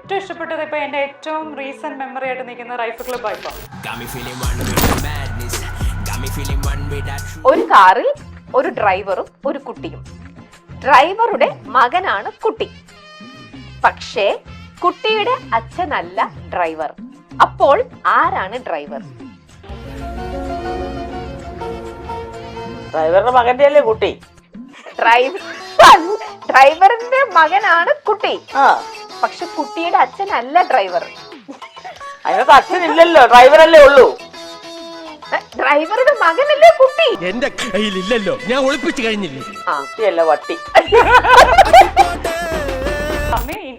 ഏറ്റവും ഇഷ്ടപ്പെട്ടത് ഇപ്പൊ എന്റെ ഏറ്റവും റീസെന്റ് മെമ്മറി ആയിട്ട് നിൽക്കുന്ന റൈഫിൾ ക്ലബ് ആയിപ്പോ. ഒരു കാറിൽ ഒരു ഡ്രൈവറും ഒരു കുട്ടിയും. ഡ്രൈവറുടെ മകനാണ് കുട്ടി, പക്ഷേ കുട്ടിയുടെ അച്ഛനല്ല ഡ്രൈവർ. അപ്പോൾ ആരാണ് ഡ്രൈവർ? ഡ്രൈവറുടെ മകന്റെ അല്ലേ കുട്ടി? ഡ്രൈവറിന്റെ മകനാണ് കുട്ടി, പക്ഷെ കുട്ടിയുടെ അച്ഛനല്ല ഡ്രൈവർ. അതിനകത്ത് അച്ഛനില്ലല്ലോ, ഡ്രൈവറല്ലേ ഉള്ളൂ. ഡ്രൈവറുടെ മകനല്ലേ കുട്ടി? എന്റെ കയ്യിലില്ലല്ലോ, ഞാൻ ഒളിപ്പിച്ചു കഴിഞ്ഞില്ലേ. കുട്ടിയല്ല വട്ടി.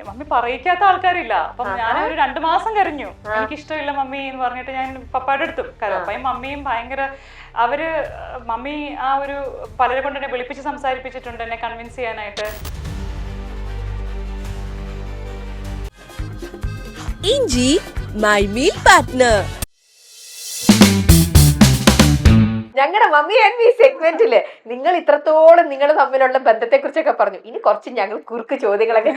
മമ്മി പറയിക്കാത്ത ആൾക്കാരില്ല. അപ്പം ഞാനൊരു 2 മാസം കരഞ്ഞു. എനിക്കിഷ്ടമില്ല മമ്മി എന്ന് പറഞ്ഞിട്ട് ഞാൻ പപ്പായുടെ അടുത്തു കരഞ്ഞു. അപ്പയും മമ്മിയും ഭയങ്കര മമ്മി ആ ഒരു പലരെ കൊണ്ട് എന്നെ വിളിപ്പിച്ച് സംസാരിപ്പിച്ചിട്ടുണ്ട് എന്നെ കൺവിൻസ് ചെയ്യാനായിട്ട്. ഇഞ്ചി മൈ മീൽ പാർട്ട്ണർ. ഞങ്ങളുടെ മമ്മി ആൻഡ് മീ സെഗ്മെന്റില് നിങ്ങൾ ഇത്രത്തോളം നിങ്ങൾ തമ്മിലുള്ള ബന്ധത്തെ കുറിച്ചൊക്കെ പറഞ്ഞു. ഇനി കുറച്ച് ഞങ്ങൾ കുറുക്ക് ചോദ്യങ്ങളൊക്കെ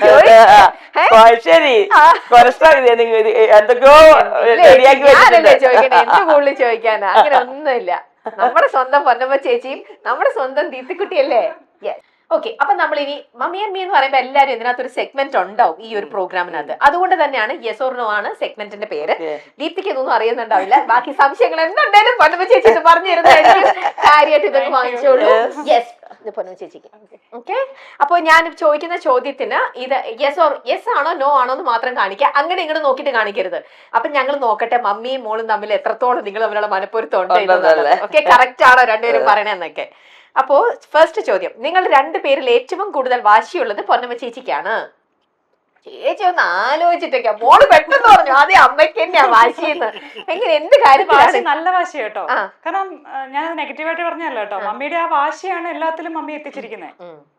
ഞാനല്ലേ ചോദിക്കണേ, എന്റെ കൂടുതൽ ചോദിക്കാനാ? അങ്ങനെ ഒന്നുമില്ല. നമ്മുടെ സ്വന്തം പൊന്നമ്മ ചേച്ചിയും നമ്മുടെ സ്വന്തം ദീപ്തിക്കുട്ടിയല്ലേ? യെസ്. ഓക്കെ, അപ്പൊ നമ്മൾ ഇനി മമ്മി ആൻഡ് മീ എന്ന് പറയുമ്പോൾ എല്ലാവരും ഇതിനകത്ത് ഒരു സെഗ്മെന്റ് ഉണ്ടാവും ഈ ഒരു പ്രോഗ്രാമിനകത്ത്. അതുകൊണ്ട് തന്നെയാണ് യെസ് ഓർ നോ ആണ് സെഗ്മെന്റിന്റെ പേര്. ദീപ്തിക്ക് ഇതൊന്നും അറിയുന്നുണ്ടാവില്ല. ബാക്കി സംശയങ്ങൾ എന്തുണ്ടായാലും പൊന്നമ്മ ചേച്ചി ഇത് പറഞ്ഞു തരുന്നതായിരിക്കും. കാര്യമായിട്ട് ഇതൊക്കെ വാങ്ങിച്ചോളൂ. യെസ് പൊന്നമ്മ ചേച്ചിക്ക്. ഓക്കെ, അപ്പൊ ഞാൻ ചോദിക്കുന്ന ചോദ്യത്തിന് ഇത് യെസ് ആണോ നോ ആണോ എന്ന് മാത്രം കാണിക്കുക. അങ്ങനെ ഇങ്ങോട്ട് നോക്കിയിട്ട് കാണിക്കരുത്. അപ്പൊ ഞങ്ങൾ നോക്കട്ടെ മമ്മിയും മോളും തമ്മിൽ എത്രത്തോളം നിങ്ങൾ തമ്മിലുള്ള മനപ്പൊരുത്തം ഉണ്ടോ. ഓക്കെ, കറക്റ്റ് ആണോ രണ്ടുപേരും പറയണെന്നൊക്കെ. അപ്പോ ഫസ്റ്റ് ചോദ്യം, നിങ്ങൾ 2 പേരിൽ ഏറ്റവും കൂടുതൽ വാശിയുള്ളത് പൊന്നമ്മ ചേച്ചിക്കാണ്. ചേച്ചി ഒന്ന് ആലോചിച്ചിട്ടൊക്കെ. മോള് പെട്ടെന്ന് പറഞ്ഞു ആദ്യം അമ്മയ്ക്ക് തന്നെയാ വാശിയെന്ന്. എങ്ങനെ എന്ത് കാര്യത്തിലാണ്? നല്ല വാശി കേട്ടോ. കാരണം ഞാൻ നെഗറ്റീവായിട്ട് പറഞ്ഞല്ല കേട്ടോ. മമ്മിയുടെ ആ വാശിയാണ് എല്ലാത്തിലും മമ്മി എത്തിച്ചിരിക്കുന്നത്.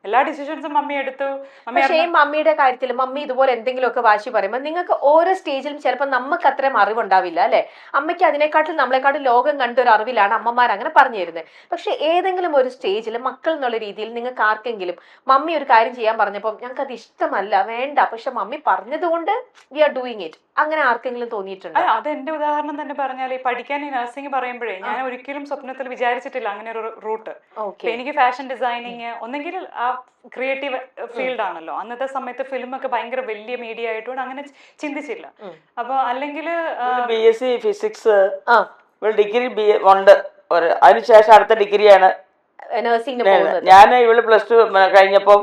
എല്ലാ ഡിസിഷൻസും മമ്മി എടുത്തു. പക്ഷേ മമ്മിയുടെ കാര്യത്തിൽ മമ്മി ഇതുപോലെ എന്തെങ്കിലുമൊക്കെ വാശി പറയുമ്പോൾ നിങ്ങൾക്ക് ഓരോ സ്റ്റേജിലും ചിലപ്പോൾ നമുക്ക് അത്രയും അറിവുണ്ടാവില്ല അല്ലെ? അമ്മയ്ക്ക് അതിനെക്കാട്ടിൽ നമ്മളെക്കാട്ടിൽ ലോകം കണ്ട ഒരു അറിവിലാണ് അമ്മമാർ അങ്ങനെ പറഞ്ഞു തരുന്നത്. പക്ഷെ ഏതെങ്കിലും ഒരു സ്റ്റേജിൽ മക്കൾ എന്നുള്ള രീതിയിൽ നിങ്ങൾക്ക് ആർക്കെങ്കിലും മമ്മി ഒരു കാര്യം ചെയ്യാൻ പറഞ്ഞപ്പോൾ ഞങ്ങൾക്ക് അത് ഇഷ്ടമല്ല, വേണ്ട, പക്ഷെ മമ്മി പറഞ്ഞതുകൊണ്ട് വി ആർ ഡൂയിങ് ഇറ്റ്, അങ്ങനെ ആർക്കെങ്കിലും തോന്നിയിട്ടുണ്ടോ? അത് എന്റെ ഉദാഹരണം തന്നെ പറഞ്ഞാൽ ഈ പഠിക്കാൻ ഈ നഴ്സിംഗ് പറയുമ്പോഴേ ഞാൻ ഒരിക്കലും സ്വപ്നത്തിൽ വിചാരിച്ചിട്ടില്ല അങ്ങനെ ഒരു റൂട്ട്. എനിക്ക് ഫാഷൻ ഡിസൈനിങ് ഒന്നെങ്കിൽ ആ ക്രിയേറ്റീവ് ഫീൽഡ് ആണല്ലോ. അന്നത്തെ സമയത്ത് ഫിലിം ഒക്കെ ഭയങ്കര വലിയ മീഡിയ ആയിട്ടുണ്ട്, അങ്ങനെ ചിന്തിച്ചില്ല. അപ്പൊ അല്ലെങ്കിൽ BSc ഫിസിക്സ് ഡിഗ്രി ഉണ്ട്. അതിനുശേഷം അടുത്ത ഡിഗ്രിയാണ് നഴ്സിംഗിന് പോകുന്നത്. ഞാൻ ഇവള് +2 കഴിഞ്ഞപ്പോ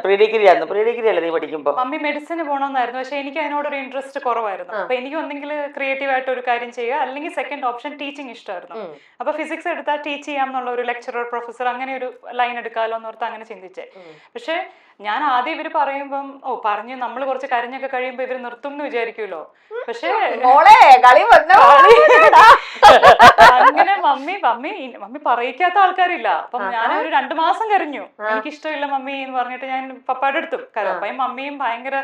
പ്രീ ഡിഗ്രി ആയിരുന്നു. പ്രീ ഡിഗ്രി അല്ലേ നീ പഠിക്കുമ്പോ? മമ്മി മെഡിസിന് പോകണമെന്നായിരുന്നു, പക്ഷെ എനിക്ക് അതിനോടൊരു ഇൻട്രസ്റ്റ് കുറവായിരുന്നു. അപ്പൊ എനിക്ക് ഒന്നെങ്കിൽ ക്രിയേറ്റീവ് ആയിട്ട് ഒരു കാര്യം ചെയ്യുക, അല്ലെങ്കിൽ സെക്കൻഡ് ഓപ്ഷൻ ടീച്ചിങ് ഇഷ്ടമായിരുന്നു. അപ്പൊ ഫിസിക്സ് എടുത്താൽ ടീച്ച് ചെയ്യാം എന്നുള്ള ഒരു ലെക്ചറർ പ്രൊഫസർ അങ്ങനെ ഒരു ലൈൻ എടുക്കാമല്ലോ എന്ന് ഓർത്ത് അങ്ങനെ ചിന്തിച്ചേ. പക്ഷെ ഞാൻ ആദ്യം ഇവര് പറയുമ്പം പറഞ്ഞു നമ്മൾ കുറച്ച് കരഞ്ഞൊക്കെ കഴിയുമ്പോ ഇവര് നിർത്തും എന്ന് വിചാരിക്കുമല്ലോ. പക്ഷെ അങ്ങനെ മമ്മി പറയിക്കാത്ത ആൾക്കാരില്ല. അപ്പം ഞാനൊരു 2 മാസം കരഞ്ഞു. എനിക്കിഷ്ടമില്ല മമ്മി എന്ന് പറഞ്ഞിട്ട് ഞാൻ പപ്പായുടെ അടുത്തു കരഞ്ഞു. അപ്പം മമ്മിയും ഭയങ്കര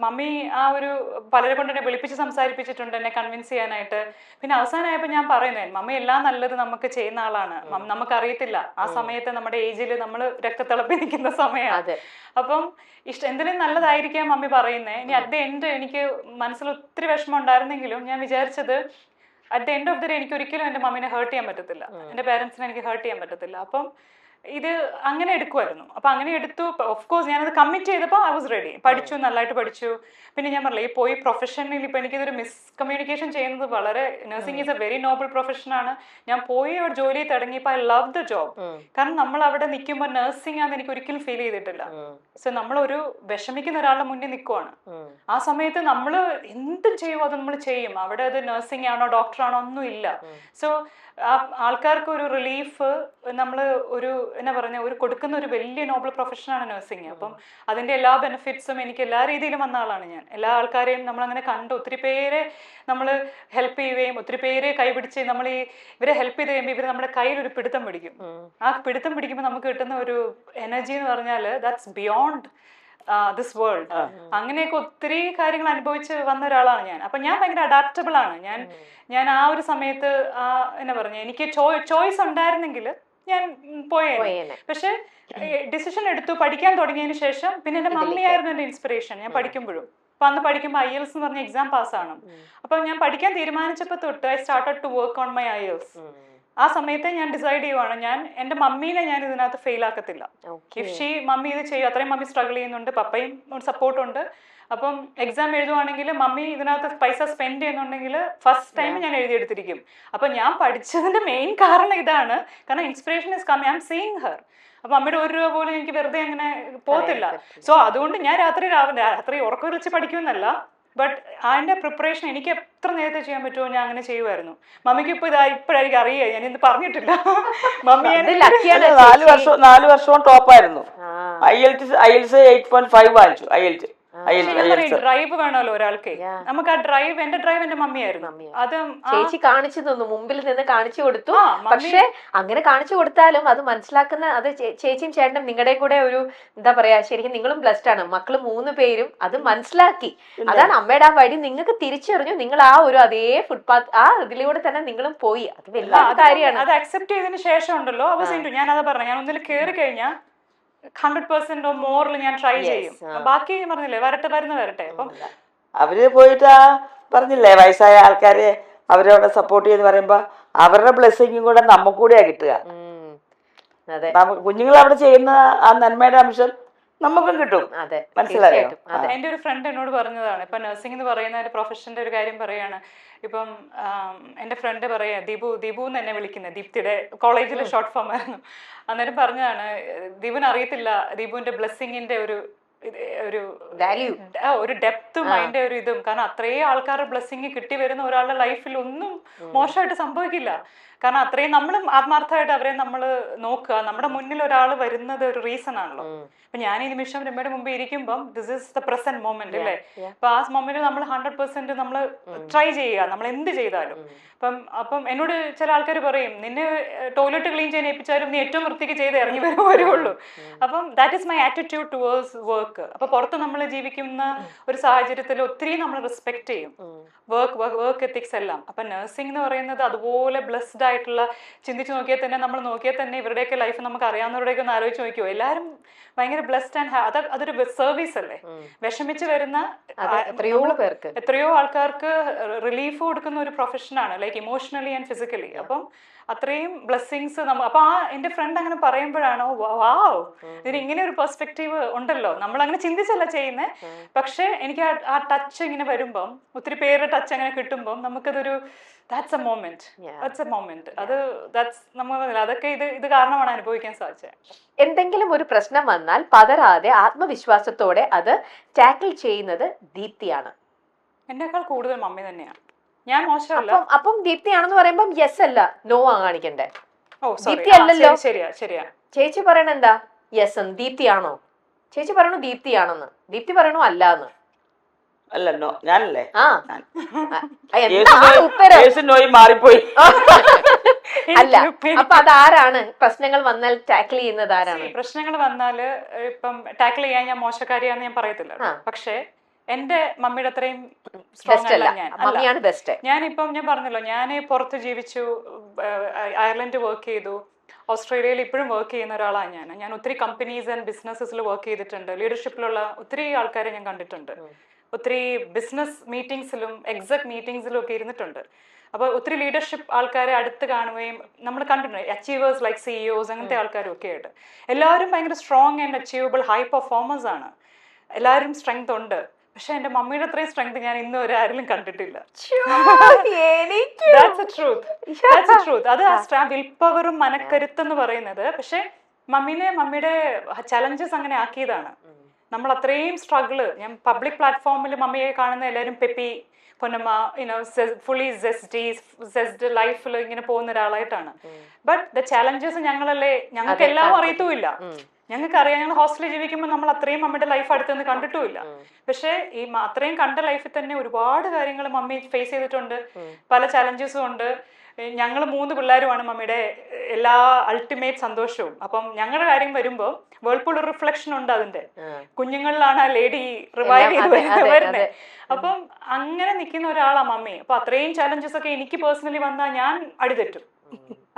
മമ്മി ആ ഒരു പലരെ കൊണ്ട് എന്നെ വിളിപ്പിച്ച് സംസാരിപ്പിച്ചിട്ടുണ്ട് എന്നെ കൺവിൻസ് ചെയ്യാനായിട്ട്. പിന്നെ അവസാനമായപ്പോ ഞാൻ പറയുന്നത് മമ്മി എല്ലാം നല്ലത് നമുക്ക് ചെയ്യുന്ന ആളാണ്, നമുക്കറിയത്തില്ല ആ സമയത്ത് നമ്മുടെ ഏജിൽ നമ്മൾ രക്തത്തിളപ്പി നിൽക്കുന്ന സമയമാണ്. അപ്പം എന്തിനും നല്ലതായിരിക്കാം മമ്മി പറയുന്നേ. ഇനി അറ്റ് ദ എൻഡ് എനിക്ക് മനസ്സിൽ ഒത്തിരി വിഷമം ഉണ്ടായിരുന്നെങ്കിലും ഞാൻ വിചാരിച്ചത് at the end of the day എനിക്ക് ഒരിക്കലും എൻ്റെ മമ്മിനെ ഹേർട്ട് ചെയ്യാൻ പറ്റത്തില്ല, എൻ്റെ പേരൻസിനെ എനിക്ക് ഹേർട്ട് ചെയ്യാൻ പറ്റത്തില്ല. അപ്പം ഇത് അങ്ങനെ എടുക്കുമായിരുന്നു. അപ്പൊ അങ്ങനെ എടുത്തു. ഓഫ് കോഴ്സ് ഞാനത് കമ്മിറ്റ് ചെയ്തപ്പോൾ ഐ വാസ് റെഡി. പഠിച്ചു, നല്ലതായിട്ട് പഠിച്ചു. പിന്നെ ഞാൻ പറഞ്ഞില്ല ഈ പോയി പ്രൊഫഷനിൽ ഇപ്പൊ എനിക്കിതൊരു മിസ്കമ്മ്യൂണിക്കേഷൻ ചെയ്യുന്നത് വളരെ, nursing is a very noble പ്രൊഫഷനാണ്. ഞാൻ പോയി അവിടെ ജോലി തുടങ്ങിയപ്പോൾ ഐ ലവ് ദ ജോബ്. കാരണം നമ്മൾ അവിടെ നിൽക്കുമ്പോൾ നഴ്സിംഗ് ആണെന്ന് എനിക്ക് ഒരിക്കലും ഫീൽ ചെയ്തിട്ടില്ല. സോ നമ്മളൊരു വിഷമിക്കുന്ന ഒരാളുടെ മുന്നിൽ നിൽക്കുവാണ്. ആ സമയത്ത് നമ്മൾ എന്തും ചെയ്യുമോ അത് നമ്മൾ ചെയ്യും. അവിടെ അത് നഴ്സിംഗ് ആണോ ഡോക്ടറാണോ ഒന്നും ഇല്ല. സോ ആൾക്കാർക്ക് ഒരു റിലീഫ് നമ്മൾ ഒരു എന്നാ പറഞ്ഞ ഒരു കൊടുക്കുന്ന ഒരു വലിയ നോബിൾ പ്രൊഫഷനാണ് നഴ്സിംഗ്. അപ്പം അതിന്റെ എല്ലാ ബെനിഫിറ്റ്സും എനിക്ക് എല്ലാ രീതിയിലും വന്ന ആളാണ് ഞാൻ. എല്ലാ ആൾക്കാരെയും നമ്മളങ്ങനെ കണ്ടു, ഒത്തിരി പേരെ നമ്മൾ ഹെൽപ്പ് ചെയ്യുകയും ഒത്തിരി പേരെ കൈപിടിച്ച് നമ്മൾ ഇവരെ ഹെൽപ്പ് ചെയ്ത് കഴിയുമ്പോൾ ഇവർ നമ്മുടെ കയ്യിൽ ഒരു പിടുത്തം പിടിക്കും. ആ പിടുത്തം പിടിക്കുമ്പോൾ നമുക്ക് കിട്ടുന്ന ഒരു എനർജി എന്ന് പറഞ്ഞാൽ ദാറ്റ്സ് ബിയോണ്ട് ദിസ് വേൾഡ്. അങ്ങനെയൊക്കെ ഒത്തിരി കാര്യങ്ങൾ അനുഭവിച്ച് വന്ന ഒരാളാണ് ഞാൻ. അപ്പൊ ഞാൻ ഭയങ്കര അഡാപ്റ്റബിൾ ആണ്. ഞാൻ ആ ഒരു സമയത്ത് എന്നാ പറഞ്ഞ എനിക്ക് ചോയ്സ് ഉണ്ടായിരുന്നെങ്കിൽ ഞാൻ പോയേനെ. പോയേനെ. പക്ഷെ ഡിസിഷൻ എടുത്തു പഠിക്കാൻ തുടങ്ങിയതിന് ശേഷം പിന്നെ എന്റെ മമ്മിയായിരുന്നു എന്റെ ഇൻസ്പിറേഷൻ. ഞാൻ പഠിക്കുമ്പോഴും അപ്പൊ അന്ന് പഠിക്കുമ്പോൾ IELTS എന്ന് പറഞ്ഞ എക്സാം പാസ്സാണ്. അപ്പൊ ഞാൻ പഠിക്കാൻ തീരുമാനിച്ചപ്പോൾ തൊട്ട് I started to work on my IELTS. ആ സമയത്ത് ഞാൻ ഡിസൈഡ് ചെയ്യുവാണ് ഞാൻ എന്റെ മമ്മീനെ ഞാൻ ഇതിനകത്ത് ഫെയിൽ ആക്കത്തില്ല. ഇഫ് മമ്മി ഇത് ചെയ്യും, അത്രയും മമ്മി സ്ട്രഗിൾ ചെയ്യുന്നുണ്ട്, പപ്പയും സപ്പോർട്ടുണ്ട്. അപ്പം എക്സാം എഴുതുവാണെങ്കിൽ മമ്മി ഇതിനകത്ത് പൈസ സ്പെൻഡ് ചെയ്യുന്നുണ്ടെങ്കിൽ ഫസ്റ്റ് ടൈം ഞാൻ എഴുതിയെടുത്തിരിക്കും. അപ്പൊ ഞാൻ പഠിച്ചതിന്റെ മെയിൻ കാരണം ഇതാണ്. കാരണം inspiration is coming, I am seeing her. അപ്പൊ അമ്മയുടെ 1 രൂപ പോലും എനിക്ക് വെറുതെ അങ്ങനെ പോകത്തില്ല. സോ അതുകൊണ്ട് ഞാൻ രാത്രി ഉറക്കൊഴിച്ച് പഠിക്കുമെന്നല്ല, ബട്ട് അതിന്റെ പ്രിപ്പറേഷൻ എനിക്ക് എത്ര നേരത്തെ ചെയ്യാൻ പറ്റുമോ ഞാൻ അങ്ങനെ ചെയ്യുമായിരുന്നു. മമ്മിക്ക് ഇപ്പോഴായിരിക്കും അറിയാം, ഞാൻ ഇന്ന് പറഞ്ഞിട്ടില്ല. മമ്മി 4 വർഷവും ടോപ്പായിരുന്നു. IELTS 8.5 വാങ്ങിച്ചു. ഡ്രൈവ് വേണമല്ലോ ഒരാൾക്ക്. നമുക്ക് ആ ഡ്രൈവ്, എന്റെ ഡ്രൈവ് എന്റെ മമ്മിയായിരുന്നു. അത് ചേച്ചി കാണിച്ചു തന്നു, മുമ്പിൽ നിന്ന് കാണിച്ചു കൊടുത്തു. പക്ഷെ അങ്ങനെ കാണിച്ചു കൊടുത്താലും അത് മനസ്സിലാക്കുന്ന അത് ചേച്ചിയും ചേട്ടനും നിങ്ങളുടെ കൂടെ ഒരു എന്താ പറയാ, ശരിക്കും നിങ്ങളും ബ്ലെസ്ഡ് ആണ്. മക്കള് 3 പേരും അത് മനസ്സിലാക്കി. അതാണ് അമ്മയുടെ ആ വഴി നിങ്ങൾക്ക് തിരിച്ചറിഞ്ഞു. നിങ്ങൾ ആ ഒരു അതേ ഫുട്പാത്ത് ആ ഇതിലൂടെ തന്നെ നിങ്ങളും പോയി. അത് വലിയ കാര്യമാണ്. അത് അക്സെപ്റ്റ് ചെയ്തതിന് ശേഷം ഉണ്ടല്ലോ ഞാൻ അതാ പറഞ്ഞ, ഞാൻ ഒന്നിൽ കയറി കഴിഞ്ഞാൽ 100% മോറിൽ ഞാൻ ട്രൈ ചെയ്യും. ബാക്കി പറഞ്ഞില്ലേ വരട്ടെ. അപ്പം അവര് പോയിട്ട് പറഞ്ഞില്ലേ വയസ്സായ ആൾക്കാരെ അവരവിടെ സപ്പോർട്ട് ചെയ്ത് പറയുമ്പോ അവരുടെ ബ്ലെസ്സിങ്ങും കൂടെ നമുക്കൂടെയാ കിട്ടുക. കുഞ്ഞുങ്ങൾ അവിടെ ചെയ്യുന്ന ആ നന്മയുടെ അംശം നമുക്കും കിട്ടും. മനസ്സിലായോ? എന്റെ ഒരു ഫ്രണ്ട് എന്നോട് പറഞ്ഞതാണ്, ഇപ്പൊ നഴ്സിംഗ് എന്ന് പറയുന്ന ഒരു പ്രൊഫഷന്റെ ഒരു കാര്യം പറയാണ്. ഇപ്പം എന്റെ ഫ്രണ്ട് പറയാ, ദീപു എന്ന് എന്നെ വിളിക്കുന്നത്, ദീപ്തിയുടെ കോളേജിലെ ഷോർട്ട് ഫോം ആയിരുന്നു. അന്നേരം പറഞ്ഞതാണ്, ദീപുവിന് അറിയത്തില്ല ദീപുവിന്റെ ബ്ലെസ്സിങ്ങിന്റെ ഒരു ഡെപ്തും അതിന്റെ ഒരു ഇതും. കാരണം അത്രയും ആൾക്കാരുടെ ബ്ലെസ്സിങ് കിട്ടി വരുന്ന ഒരാളുടെ ലൈഫിൽ ഒന്നും മോശമായിട്ട് സംഭവിക്കില്ല. കാരണം അത്രയും നമ്മളും ആത്മാർത്ഥമായിട്ട് അവരെ നമ്മൾ നോക്കുക. നമ്മുടെ മുന്നിൽ ഒരാൾ വരുന്നത് ഒരു റീസൺ ആണല്ലോ. അപ്പൊ ഞാൻ ഈ നിമിഷം രമ്മയുടെ മുമ്പ് ഇരിക്കുമ്പം this is the present moment അല്ലേ. അപ്പൊ ആ മൊമെന്റ് നമ്മൾ 100% നമ്മൾ ട്രൈ ചെയ്യുക, നമ്മൾ എന്ത് ചെയ്താലും. അപ്പം എന്നോട് ചില ആൾക്കാർ പറയും, നിന്നെ ടോയ്ലറ്റ് ക്ലീൻ ചെയ്യാൻ ഏൽപ്പിച്ചാലും നീ ഏറ്റവും വൃത്തിക്ക് ചെയ്ത് ഇറങ്ങി വരുള്ളൂ. അപ്പം that is my attitude towards work. അപ്പൊ പുറത്ത് നമ്മൾ ജീവിക്കുന്ന ഒരു സാഹചര്യത്തിൽ ഒത്തിരി നമ്മൾ റെസ്പെക്ട് ചെയ്യും വർക്ക് എത്തിക്സ് എല്ലാം. അപ്പൊ നഴ്സിംഗ് എന്ന് പറയുന്നത് അതുപോലെ ബ്ലെസ്ഡ് ആയിട്ടുള്ള, ചിന്തിച്ച് നോക്കിയാൽ തന്നെ ഇവരുടെയൊക്കെ ലൈഫ് നമുക്ക് അറിയാവുന്നവരുടെയൊക്കെ ഒന്ന് ആലോചിച്ച് നോക്കിയോ, എല്ലാവരും ഭയങ്കര ബ്ലെസ്ഡ് ആൻഡ് അതൊരു സർവീസ് അല്ലേ. വിഷമിച്ച് വരുന്ന എത്രയോ ആൾക്കാർക്ക് റിലീഫ് കൊടുക്കുന്ന ഒരു പ്രൊഫഷനാണ്, ലൈക്ക് ഇമോഷണലി ആൻഡ് ഫിസിക്കലി. അപ്പം അത്രയും ബ്ലെസ്സിങ്സ് അപ്പൊ എന്റെ ഫ്രണ്ട് അങ്ങനെ പറയുമ്പോഴാണ് വാവ്, ഇതിന് ഇങ്ങനെ ഒരു പെർസ്പെക്റ്റീവ് ഉണ്ടല്ലോ. നമ്മൾ അങ്ങനെ ചിന്തിച്ചല്ല ചെയ്യുന്നത്, പക്ഷെ എനിക്ക് ആ ടച്ച് ഇങ്ങനെ വരുമ്പം, ഒത്തിരി പേരുടെ ടച്ച് അങ്ങനെ കിട്ടുമ്പം നമുക്കതൊരു that's a moment. അത് അതൊക്കെ ഇത് കാരണമാണ് അനുഭവിക്കാൻ സാധിച്ചത്. എന്തെങ്കിലും ഒരു പ്രശ്നം വന്നാൽ പതറാതെ ആത്മവിശ്വാസത്തോടെ അത് ടാക്കിൾ ചെയ്യുന്നത് ദീപ്തിയാണ്. എന്നെക്കാൾ കൂടുതൽ മമ്മി തന്നെയാണ്. ഞാൻ മോശമല്ല. അപ്പം ദീപ്തിയാണെന്ന് പറയുമ്പം യെസ് അല്ല നോ കാണിക്കണ്ടേ? ദീപ്തി അല്ലല്ലോ. ശരിയാ. ചേച്ചി പറയണ എന്താ? യെസ് ദീപ്തിയാണോ? ചേച്ചി പറയണു ദീപ്തിയാണെന്ന്, ദീപ്തി പറയണു അല്ലാന്ന്. അല്ലോ ഞാനല്ലേ? മാറിപ്പോയി. അല്ല, അപ്പൊ അതാരാണ് പ്രശ്നങ്ങൾ വന്നാൽ ടാക്കിൾ ചെയ്യുന്നത്? ആരാണ് പ്രശ്നങ്ങൾ വന്നാല് ഇപ്പം ടാക്കിൾ ചെയ്യാൻ ഞാൻ മോശക്കാരിയാന്ന് ഞാൻ പറയത്തില്ല. പക്ഷെ എന്റെ മമ്മിയുടെ അത്രയും സ്ട്രോങ് അല്ല ഞാൻ. ഞാനിപ്പം ഞാൻ പറഞ്ഞല്ലോ, ഞാൻ പുറത്ത് ജീവിച്ചു, അയർലൻഡ് വർക്ക് ചെയ്തു, ഓസ്ട്രേലിയയിൽ ഇപ്പോഴും വർക്ക് ചെയ്യുന്ന ഒരാളാണ് ഞാൻ. ഒത്തിരി കമ്പനീസ് ആൻഡ് ബിസിനസ്സസിൽ വർക്ക് ചെയ്തിട്ടുണ്ട്. ലീഡർഷിപ്പിലുള്ള ഒത്തിരി ആൾക്കാരെ ഞാൻ കണ്ടിട്ടുണ്ട്. ഒത്തിരി ബിസിനസ് മീറ്റിംഗ്സിലും എക്സെക് മീറ്റിംഗ്സിലും ഒക്കെ ഇരുന്നിട്ടുണ്ട്. അപ്പോൾ ഒത്തിരി ലീഡർഷിപ്പ് ആൾക്കാരെ അടുത്ത് കാണുകയും നമ്മൾ കണ്ടിട്ടുണ്ട്. അച്ചീവേഴ്സ് ലൈക്ക് CEOs അങ്ങനത്തെ ആൾക്കാരും ഒക്കെ ആയിട്ട് എല്ലാവരും ഭയങ്കര strong and achievable high performers ആണ്. എല്ലാവരും സ്ട്രെങ്ത് ഉണ്ട്. പക്ഷെ എന്റെ മമ്മിയുടെ അത്രയും സ്ട്രെങ്ത് ഞാൻ ഇന്ന് വരെ ആരിലും കണ്ടിട്ടില്ല. അത് വിൽ പവറും മനക്കരുത്തെന്ന് പറയുന്നത്. പക്ഷെ മമ്മിയുടെ ചലഞ്ചസ് അങ്ങനെ ആക്കിയതാണ്. നമ്മൾ അത്രയും സ്ട്രഗിള്. ഞാൻ പബ്ലിക് പ്ലാറ്റ്ഫോമിൽ മമ്മിയെ കാണുന്ന എല്ലാവരും പെപ്പി പൊന്നമ്മ ഫുള്ളി സെസ്ഡ് ലൈഫിൽ ഇങ്ങനെ പോകുന്ന ഒരാളായിട്ടാണ്. ബട്ട് ദ ചാലഞ്ചസ് ഞങ്ങൾക്ക് എല്ലാം അറിയത്തുമില്ല. ഞങ്ങൾക്കറിയാം, ഞങ്ങൾ ഹോസ്റ്റലിൽ ജീവിക്കുമ്പോൾ നമ്മൾ അത്രയും മമ്മിയുടെ ലൈഫ് അടുത്തുനിന്ന് കണ്ടിട്ടുമില്ല. പക്ഷെ ഈ അത്രയും കണ്ട ലൈഫിൽ തന്നെ ഒരുപാട് കാര്യങ്ങൾ മമ്മി ഫേസ് ചെയ്തിട്ടുണ്ട്. പല ചലഞ്ചസും ഉണ്ട്. ഞങ്ങൾ 3 പിള്ളേരുമാണ് മമ്മിയുടെ എല്ലാ അൾട്ടിമേറ്റ് സന്തോഷവും. അപ്പം ഞങ്ങളുടെ കാര്യം വരുമ്പോൾ വേൾപൂൾ ഒരു റിഫ്ലക്ഷൻ ഉണ്ട് അതിന്റെ. കുഞ്ഞുങ്ങളിലാണ് ആ ലേഡി റിവൈവ് ചെയ്ത് വരുന്നത്. അപ്പം അങ്ങനെ നിൽക്കുന്ന ഒരാളാ മമ്മി. അപ്പൊ അത്രയും ചലഞ്ചസ് ഒക്കെ എനിക്ക് പേഴ്സണലി വന്നാൽ ഞാൻ അടിതെറ്റും.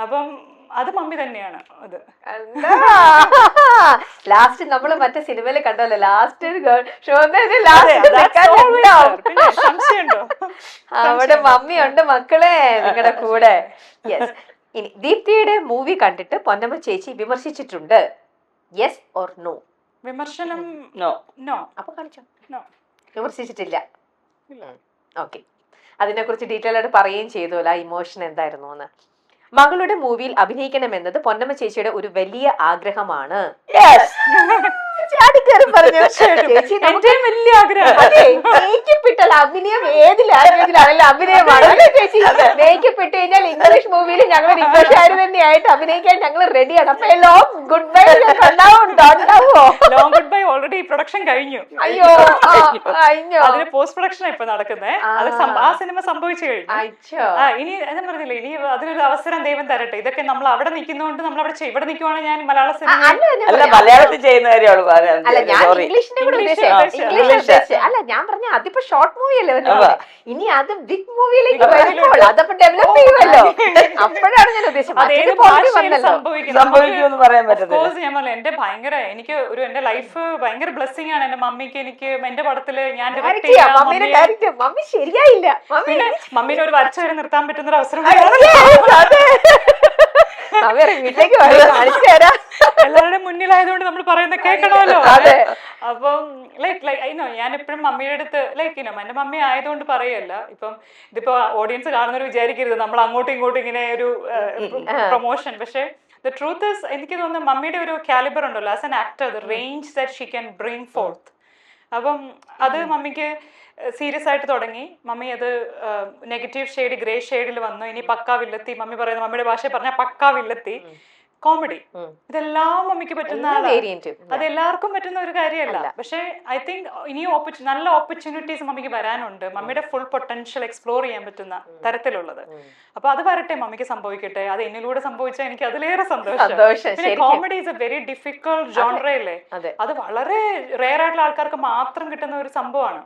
അപ്പം അത് മമ്മി തന്നെയാണ് അത്. ലാസ്റ്റ് നമ്മള് മറ്റേ സിനിമയില് കണ്ടല്ലോ, ലാസ്റ്റ് പിന്നെ സംശയമുണ്ടോ? അവിടെ മമ്മിയുണ്ട് മക്കളെ നിങ്ങളുടെ കൂടെ. യെസ്. ഇനി ദീപ്തിയുടെ മൂവി കണ്ടിട്ട് പൊന്നമ്മ ചേച്ചി വിമർശിച്ചിട്ടുണ്ട്, യെസ് ഓർ നോ? വിമർശനം നോ. നോ. അപ്പൊ കാണിച്ചോ. നോ. വിമർശിച്ചിട്ടില്ല. ഓക്കെ. അതിനെ കുറിച്ച് ഡീറ്റെയിൽ ആയിട്ട് പറയുകയും ചെയ്തോല ഇമോഷൻ എന്തായിരുന്നു എന്ന്. മകളുടെ മൂവിയിൽ അഭിനയിക്കണമെന്നത് പൊന്നമ്മ ചേച്ചിയുടെ ഒരു വലിയ ആഗ്രഹമാണ്. ചേച്ചി എന്റെയും വലിയ ആഗ്രഹം. മേക്കപ്പ് ഇട്ടാൽ അഭിനയം ഏത് ലാംഗ്വേജിലാണെങ്കിലും അഭിനയമാണ് ചേച്ചി. മേക്കപ്പ് ഇട്ട് കഴിഞ്ഞാൽ ഇംഗ്ലീഷ് മൂവിയിൽ ഞങ്ങൾ ഇംഗ്ലീഷുകാർ തന്നെയായിട്ട് അഭിനയിക്കാൻ ഞങ്ങൾ റെഡിയാണ്. അപ്പൊ ലോങ് ഗുഡ് ബൈ ഉണ്ടാവോ? Long good bye already production കഴിഞ്ഞു. അയ്യോ അയ്യോ, അതിന് പോസ്റ്റ് പ്രൊഡക്ഷൻ ഇപ്പൊ നടക്കുന്നത്. അത് ആ സിനിമ സംഭവിച്ചു കഴിഞ്ഞു. ഇനി ഞാൻ പറഞ്ഞില്ല, ഇനി അതിനൊരു അവസരം ദൈവം തരട്ടെ. ഇതൊക്കെ നമ്മൾ അവിടെ നിൽക്കുന്നതുകൊണ്ട് നമ്മൾ അവിടെ ഇവിടെ നിൽക്കുവാണെങ്കിൽ ഞാൻ മലയാള സിനിമ അല്ല മലയാളത്തിൽ ചെയ്യുന്ന കാര്യമാണ് അല്ല ഞാൻ ഇംഗ്ലീഷിന്റെ കൂടെ ഉദ്ദേശിച്ചത്. അല്ല ഞാൻ പറഞ്ഞ അതിപ്പോ ഷോർട്ട് മൂവി അല്ലേ വരുന്നത്. ഇനി അത് ബിഗ് മൂവിയിലേക്ക് വരുമ്പോൾ അതപ്പോ ഡെവലപ്പ് ചെയ്യുമല്ലോ. അപ്പോഴാണ് ഞാൻ ഉദ്ദേശിച്ചത് സംഭവിക്കുമെന്ന് പറയാൻ പറ്റത്തില്ല. ഞാൻ പറഞ്ഞില്ല, എന്റെ ഭയങ്കര എനിക്ക് ഒരു എന്റെ ലൈഫ് ഭയങ്കര ബ്ലെസ്സിംഗ് ആണ്. എന്റെ മമ്മിക്ക് എനിക്ക് എന്റെ പടത്തില് ഞാൻ മമ്മി ശരിയായില്ല. പിന്നെ മമ്മീനെ ഒരു വരച്ചു വരെ നിർത്താൻ പറ്റുന്ന ഒരു അവസരം വീട്ടിലേക്ക് കാണിച്ചു തരാം. എല്ലാവരുടെയും മുന്നിലായതുകൊണ്ട് നമ്മൾ പറയുന്നത് കേൾക്കണമല്ലോ. അപ്പം ഞാൻ എപ്പോഴും മമ്മിയുടെ അടുത്ത് എന്റെ മമ്മി ആയതുകൊണ്ട് പറയല്ല. ഇപ്പം ഇതിപ്പോ ഓഡിയൻസ് കാണുന്നവർ വിചാരിക്കരുത് നമ്മൾ അങ്ങോട്ടും ഇങ്ങോട്ടും ഇങ്ങനെ ഒരു പ്രൊമോഷൻ. പക്ഷെ ദ ട്രൂത്ത് ഇസ് എനിക്ക് തോന്നുന്നു മമ്മിയുടെ ഒരു കാലിബർ ഉണ്ടല്ലോ as an actor, the range that she can bring fourth. അപ്പം അത് മമ്മിക്ക് സീരിയസ് ആയിട്ട് തുടങ്ങി. മമ്മി അത് നെഗറ്റീവ് ഷെയ്ഡ് ഗ്രേ ഷെയ്ഡിൽ വന്നു. ഇനി പക്കാ വില്ലെത്തി, മമ്മി പറയുന്നത് മമ്മിയുടെ ഭാഷയിൽ പറഞ്ഞാൽ പക്കാ വില്ലെത്തി, കോമഡി. ഇതെല്ലാം മമ്മിക്ക് പറ്റുന്ന അത് എല്ലാവർക്കും പറ്റുന്ന ഒരു കാര്യമല്ല. പക്ഷെ ഐ തിങ്ക് ഇനി നല്ല ഓപ്പർച്യൂണിറ്റീസ് മമ്മിക്ക് വരാനുണ്ട്, മമ്മിയുടെ ഫുൾ പൊട്ടൻഷ്യൽ എക്സ്പ്ലോർ ചെയ്യാൻ പറ്റുന്ന തരത്തിലുള്ളത്. അപ്പൊ അത് വരട്ടെ, മമ്മിക്ക് സംഭവിക്കട്ടെ. അത് എന്നിലൂടെ സംഭവിച്ചാൽ എനിക്ക് അതിലേറെ സന്തോഷം. പിന്നെ comedy is a very difficult ജോൺറയല്ലേ. അത് വളരെ റെയർ ആയിട്ടുള്ള ആൾക്കാർക്ക് മാത്രം കിട്ടുന്ന ഒരു സംഭവമാണ്.